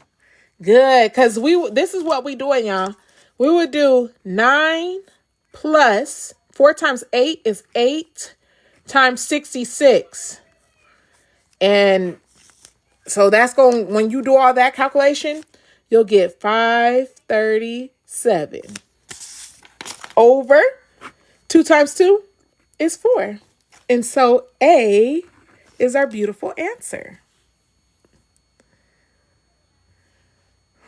Good, because this is what we doing, y'all. We would do 9 plus 4 times 8 is 8 times 66. And so that's going, when you do all that calculation, you'll get 537 over 2 times 2 is 4. And so A is our beautiful answer.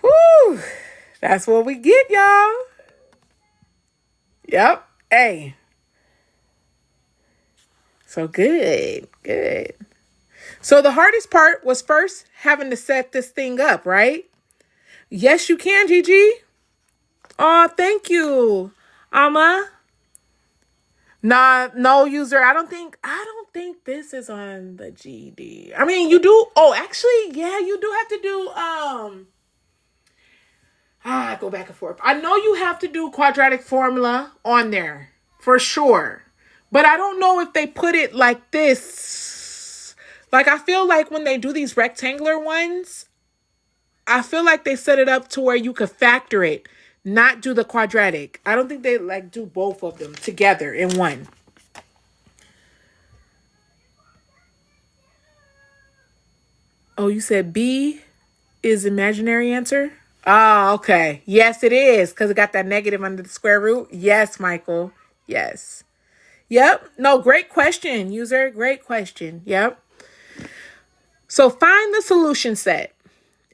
Whew. That's what we get, y'all. Yep, A. So good. So the hardest part was first having to set this thing up, right? Yes, you can, Gigi. Oh, thank you, Amma. Nah, no, user. I don't think this is on the GD. I mean, you do. Oh, actually, yeah, you do have to do. Go back and forth. I know you have to do quadratic formula on there for sure, but I don't know if they put it like this. Like, I feel like when they do these rectangular ones, I feel like they set it up to where you could factor it, not do the quadratic. I don't think they like do both of them together in one. Oh, you said B is imaginary answer? Oh, okay. Yes, it is, because it got that negative under the square root. Yes, Michael. Yes. Yep. No, great question, user. Great question. Yep. So find the solution set.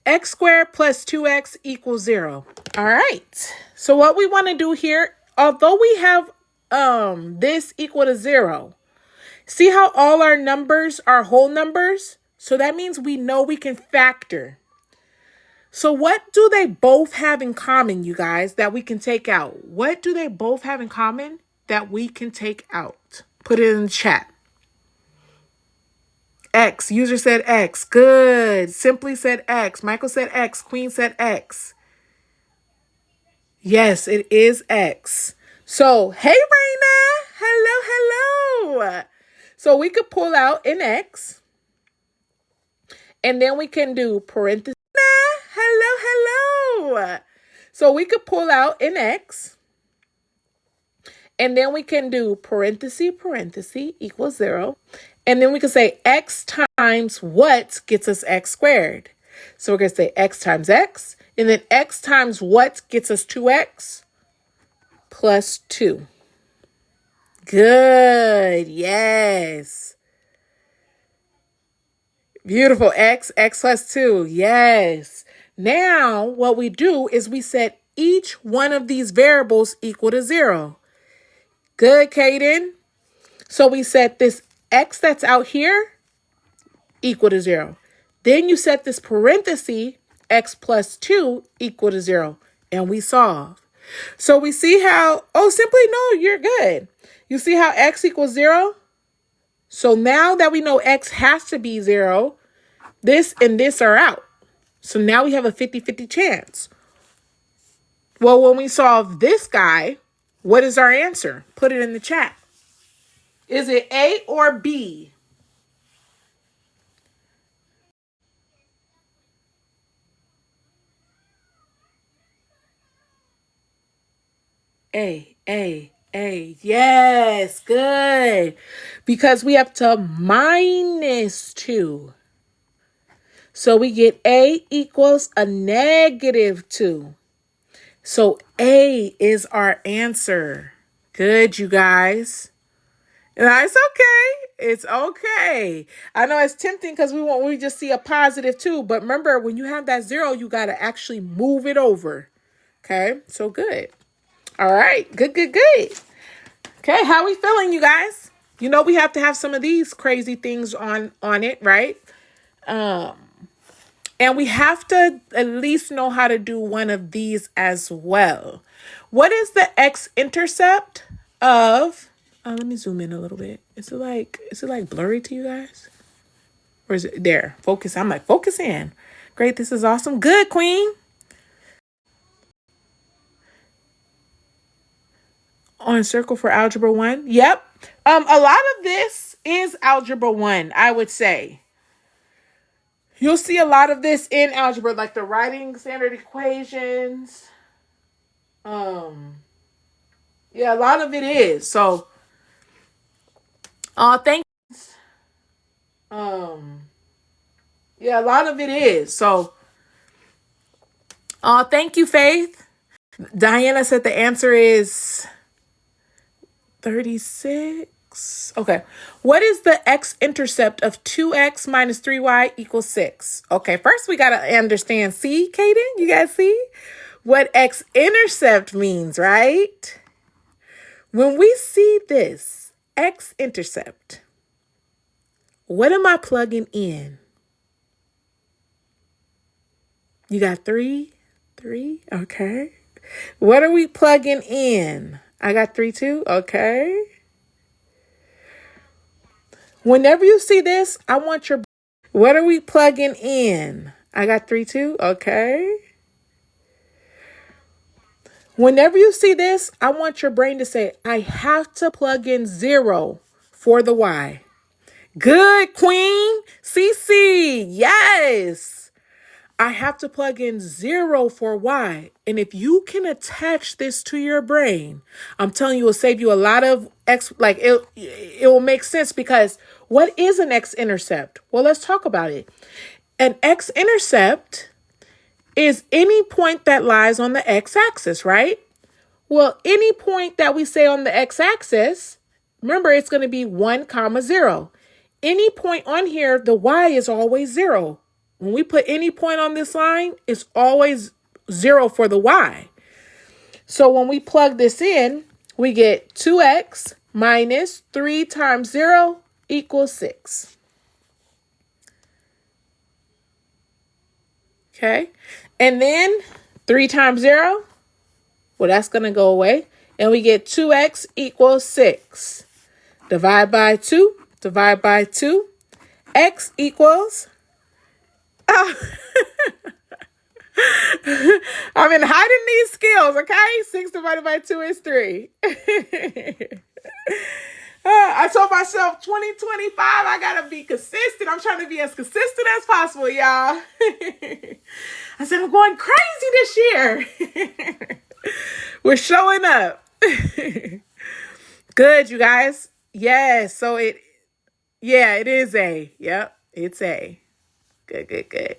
X squared plus 2x equals 0. All right. So what we want to do here, although we have this equal to 0, see how all our numbers are whole numbers? So that means we know we can factor. So what do they both have in common, you guys, that we can take out? What do they both have in common that we can take out? Put it in the chat. X. User said X. Good. Simply said X. Michael said X. Queen said X. Yes, it is X. So, hey, Raina. Hello. So we could pull out an X. And then we can do parentheses. Hello. So we could pull out an X. And then we can do parenthesis equals 0. And then we can say X times what gets us X squared. So we're going to say X times X. And then X times what gets us 2X plus 2. Good. Yes. Beautiful. X plus 2. Yes. Now what we do is we set each one of these variables equal to 0. Good, Kaden. So we set this X that's out here equal to 0. Then you set this parenthesis X plus 2 equal to 0. And we solve. So we see how, simply no, you're good. You see how X equals 0? So now that we know X has to be 0, this and this are out. So now we have a 50-50 chance. Well, when we solve this guy, what is our answer? Put it in the chat. Is it A or B? A. Yes, good. Because we have to minus 2. So we get A equals a -2. So A is our answer. Good, you guys. It's okay. It's okay. I know it's tempting because we just see a +2. But remember, when you have that 0, you got to actually move it over. Okay, so good. All right, good. Okay, how we feeling, you guys? You know we have to have some of these crazy things on it, right? And we have to at least know how to do one of these as well. What is the x-intercept of... let me zoom in a little bit. Is it like blurry to you guys? Or is it there? Focus. I'm like, focus in. Great, this is awesome. Good, Queen. On circle for algebra 1. Yep. A lot of this is algebra 1, I would say. You'll see a lot of this in algebra, like the writing standard equations. Yeah, a lot of it is. So, thank you. Yeah, a lot of it is. So, thank you, Faith. Diana said the answer is 36. Okay. What is the x-intercept of 2x minus 3y equals 6? Okay, first we got to understand. See, Kaden? You guys see what x-intercept means, right? When we see this x-intercept, what am I plugging in? You got 3? Okay. What are we plugging in? I got 3 too. Okay. Whenever you see this, I want your... What are we plugging in? I got 3 too. Okay. Whenever you see this, I want your brain to say, I have to plug in 0 for the y. Good, Queen. CC. Yes. I have to plug in 0 for y. And if you can attach this to your brain, I'm telling you, it'll save you a lot of it will make sense, because what is an x-intercept? Well, let's talk about it. An x-intercept is any point that lies on the x-axis, right? Well, any point that we say on the x-axis, remember, it's going to be 1, 0. Any point on here, the y is always 0. When we put any point on this line, it's always 0 for the y. So when we plug this in, we get 2x minus 3 times 0 equals 6. Okay. And then 3 times 0, well, that's going to go away. And we get 2x equals 6. Divide by 2, divide by 2. X equals, oh, I've been hiding these skills, okay? 6 divided by 2 is 3. I told myself 2025, I gotta be consistent. I'm trying to be as consistent as possible, y'all. I said, I'm going crazy this year. We're showing up. Good, you guys. Yes, so it is A. Yep, it's A. Good, good, good.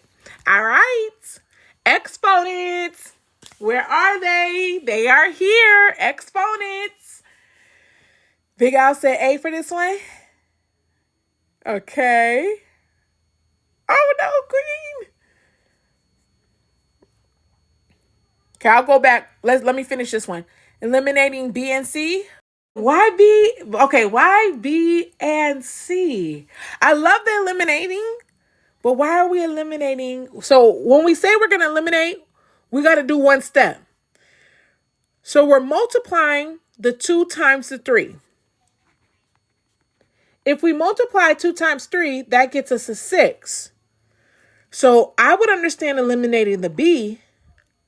All right. Exponents. Where are they? They are here. Exponents. Big Al said A for this one. Okay. Oh, no, Queen. Okay, I'll go back. Let me finish this one. Eliminating B and C. Why B? Okay, why B and C? I love the eliminating, but why are we eliminating? So when we say we're going to eliminate, we got to do one step. So we're multiplying the 2 times the 3. If we multiply 2 times 3, that gets us a 6. So I would understand eliminating the B,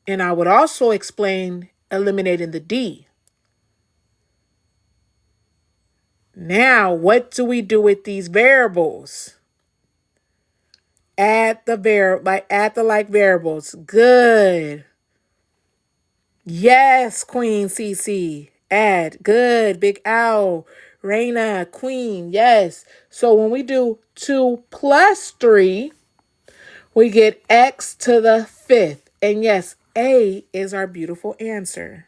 and I would also explain eliminating the D. Now, what do we do with these variables? Add the like variables. Good. Yes, Queen CC. Add. Good. Big Owl. Raina. Queen. Yes. So when we do 2 plus 3, we get x to the 5th. And yes, A is our beautiful answer.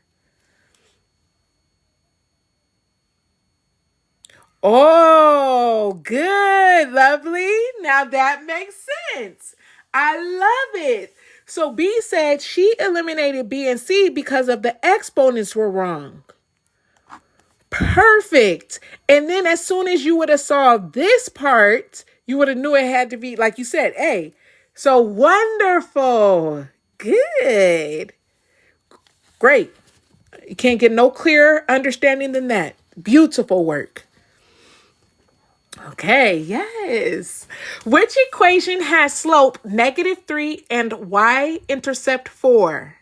Oh, good, lovely. Now that makes sense. I love it. So B said she eliminated B and C because of the exponents were wrong. Perfect. And then as soon as you would have solved this part, you would have knew it had to be, like you said, A. So wonderful. Good. Great. You can't get no clearer understanding than that. Beautiful work. Okay, yes. Which equation has slope -3 and y-intercept 4?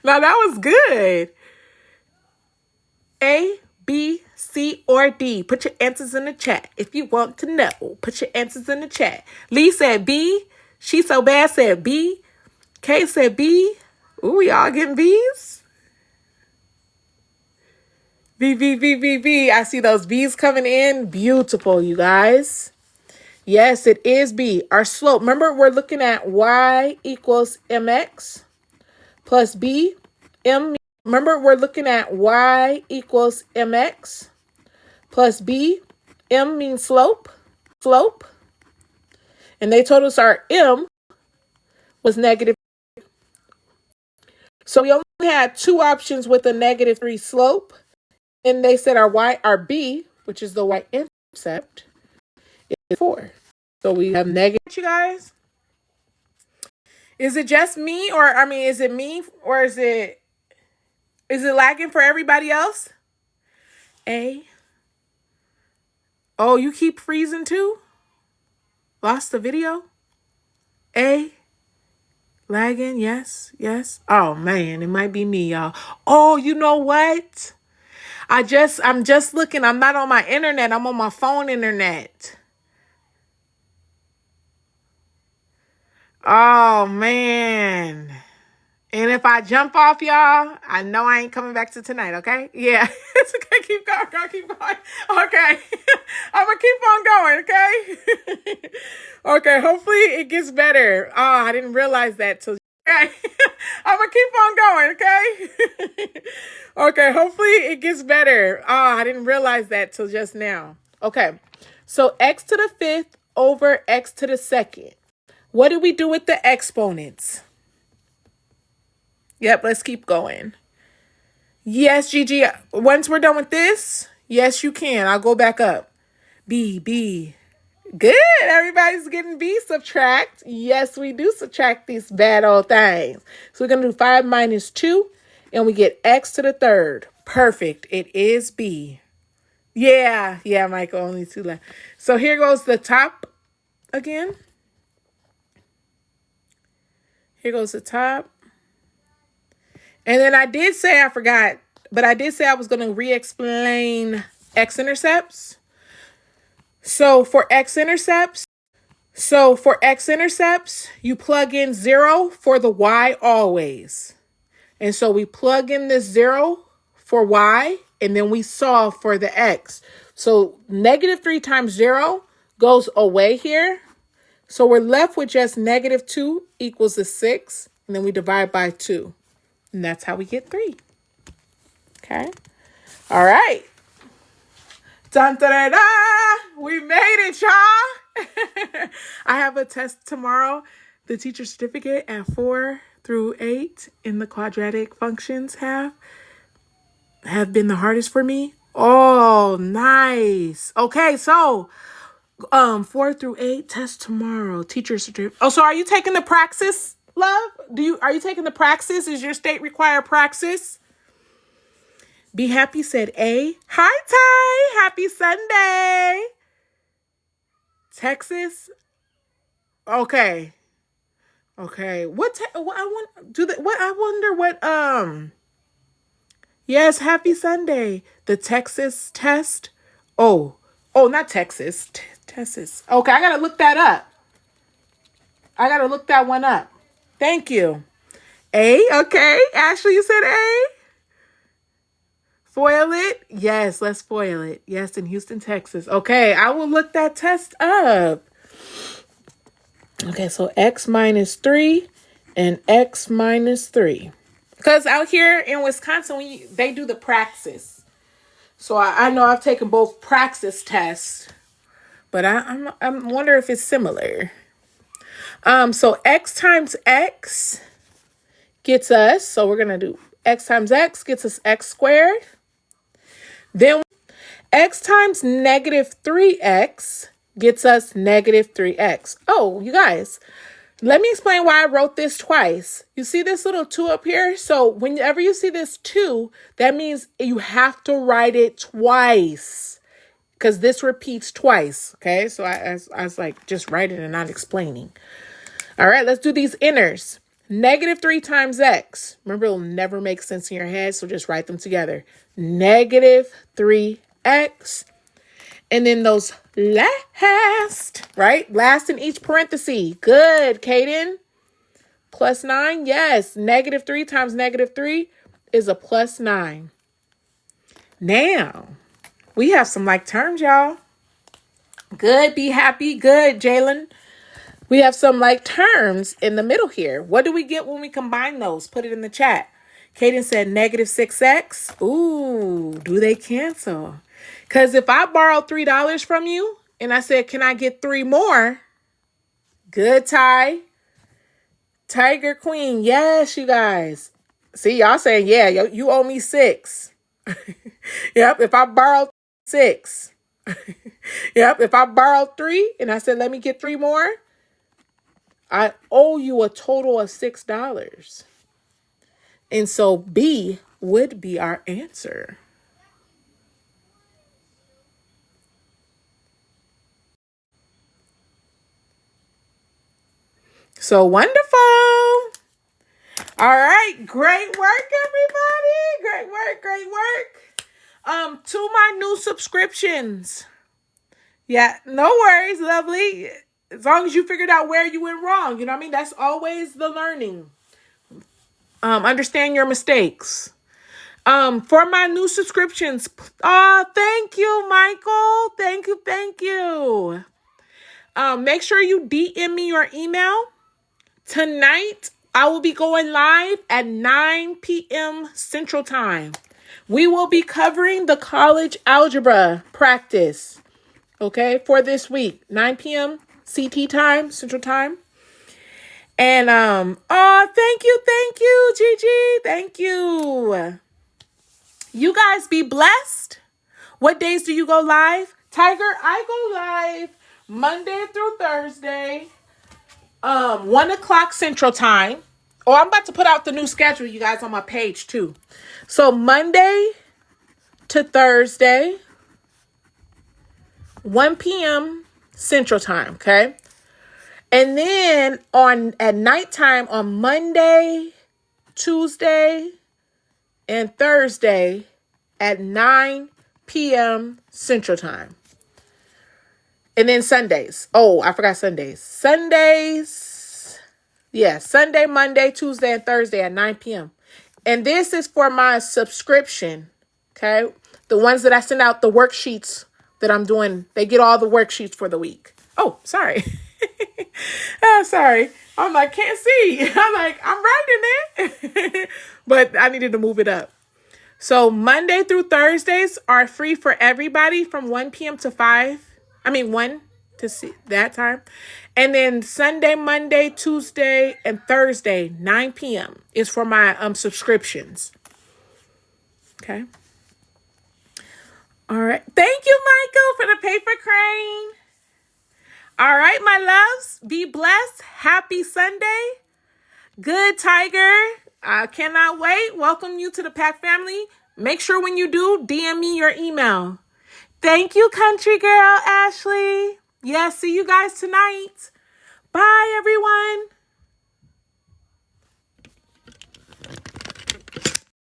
Now that was good. A, B, C, or D? Put your answers in the chat if you want to know. Put your answers in the chat. Lee said B. She So Bad said B. Kay said B. Ooh, y'all getting B's? B, B, B, B, B. I see those B's coming in. Beautiful, you guys. Yes, it is B. Our slope. Remember, we're looking at y equals mx plus b. Remember, we're looking at y equals mx plus b. M means slope. And they told us our m was -. So we only had 2 options with a -3 slope. And they said our b, which is the y-intercept, is 4. So we have negative, you guys. Is it just me is it me or is it lagging for everybody else? A. Oh, you keep freezing too? Lost the video? A. Lagging, yes. Oh man, it might be me, y'all. Oh, you know what? I'm just looking. I'm not on my internet. I'm on my phone internet. Oh man. And if I jump off, y'all, I know I ain't coming back to tonight, okay? Yeah. It's okay. Keep going, girl. Keep going. Okay. I'm going to keep on going, okay? Okay. Hopefully it gets better. Oh, I didn't realize that till... Okay. I'm going to keep on going, okay? Okay. Hopefully it gets better. Oh, I didn't realize that till just now. Okay. So x to the 5th over x to the 2nd. What do we do with the exponents? Yep, let's keep going. Yes, Gigi. Once we're done with this, yes, you can. I'll go back up. B. Good. Everybody's getting B. Subtract. Yes, we do subtract these bad old things. So we're going to do 5 minus 2, and we get x to the 3rd. Perfect. It is B. Yeah, Michael, only 2 left. So here goes the top again. Here goes the top. And then I did say, I forgot, but I did say I was going to re-explain x-intercepts. So for x-intercepts, you plug in 0 for the y always. And so we plug in this 0 for y, and then we solve for the x. So -3 times 0 goes away here. So we're left with just -2 equals the 6. And then we divide by 2. And that's how we get 3. Okay. All right. Dun, dun, dun, dun. We made it, y'all. I have a test tomorrow. The teacher certificate at 4 through 8 in the quadratic functions have been the hardest for me. Oh, nice. Okay, so 4 through 8 test tomorrow. Teacher certificate. Oh, so are you taking the praxis, love? Are you taking the praxis? Is your state require praxis? Be Happy said A. Hi, Ty. Happy Sunday. Texas. Okay. What I wonder what yes, happy Sunday. The Texas test. Oh, not Texas. Texas. Okay, I gotta look that up. I gotta look that one up. Thank you. A, okay. Ashley, you said A. Foil it? Yes, let's foil it. Yes, in Houston, Texas. Okay, I will look that test up. Okay, so x minus 3 and x minus 3. Because out here in Wisconsin, they do the praxis. So I know I've taken both praxis tests, but I'm wondering if it's similar. So x times x gets us, so we're going to do x times x gets us x squared. Then x times -3x gets us -3x. Oh, you guys, let me explain why I wrote this twice. You see this little 2 up here? So whenever you see this 2, that means you have to write it twice because this repeats twice. Okay, so I was like, just write it and not explaining. All right, let's do these inners. -3 times x. Remember, it'll never make sense in your head, so just write them together. -3x. And then those last, right? Last in each parenthesis. Good, Kaden. +9, yes. -3 times -3 is a +9. Now, we have some like terms, y'all. Good, be happy. Good, Jalen. We have some like terms in the middle here. What do we get when we combine those? Put it in the chat. Kaden said -6x. Ooh, do they cancel? Because if I borrowed $3 from you and I said, can I get 3 more? Good, Ty. Tiger Queen. Yes, you guys. See, y'all saying, yeah, you owe me 6. Yep, if I borrowed 6. Yep, if I borrowed 3 and I said, let me get 3 more, I owe you a total of $6. And so B would be our answer. So wonderful. All right. Great work, everybody. Great work. Great work. To my new subscriptions. Yeah, no worries, lovely. As long as you figured out where you went wrong, you know what I mean? That's always the learning. Understand your mistakes. For my new subscriptions. Oh, thank you, Michael. Thank you. Make sure you DM me your email. Tonight, I will be going live at 9 p.m. Central Time. We will be covering the college algebra practice, okay, for this week. 9 p.m. CT time, Central Time. And, thank you, Gigi. Thank you. You guys be blessed. What days do you go live? Tiger, I go live Monday through Thursday, 1 o'clock Central Time. Oh, I'm about to put out the new schedule, you guys, on my page too. So Monday to Thursday, 1 p.m. Central Time, okay? And then at nighttime on Monday, Tuesday, and Thursday at 9 p.m. Central Time. And then Sundays. Oh, I forgot Sundays. Sundays. Yeah, Sunday, Monday, Tuesday, and Thursday at 9 p.m. And this is for my subscription, okay? The ones that I send out, the worksheets that I'm doing, they get all the worksheets for the week. Oh, sorry. Sorry. I'm like, can't see. I'm like, I'm writing it. But I needed to move it up. So Monday through Thursdays are free for everybody from 1 p.m. to 1 to see that time. And then Sunday, Monday, Tuesday, and Thursday, 9 p.m. is for my subscriptions. Okay. All right. Thank you, Michael, for the paper crane. All right, my loves. Be blessed. Happy Sunday. Good, Tiger. I cannot wait. Welcome you to the Pack family. Make sure when you do, DM me your email. Thank you, country girl, Ashley. Yeah, see you guys tonight. Bye, everyone.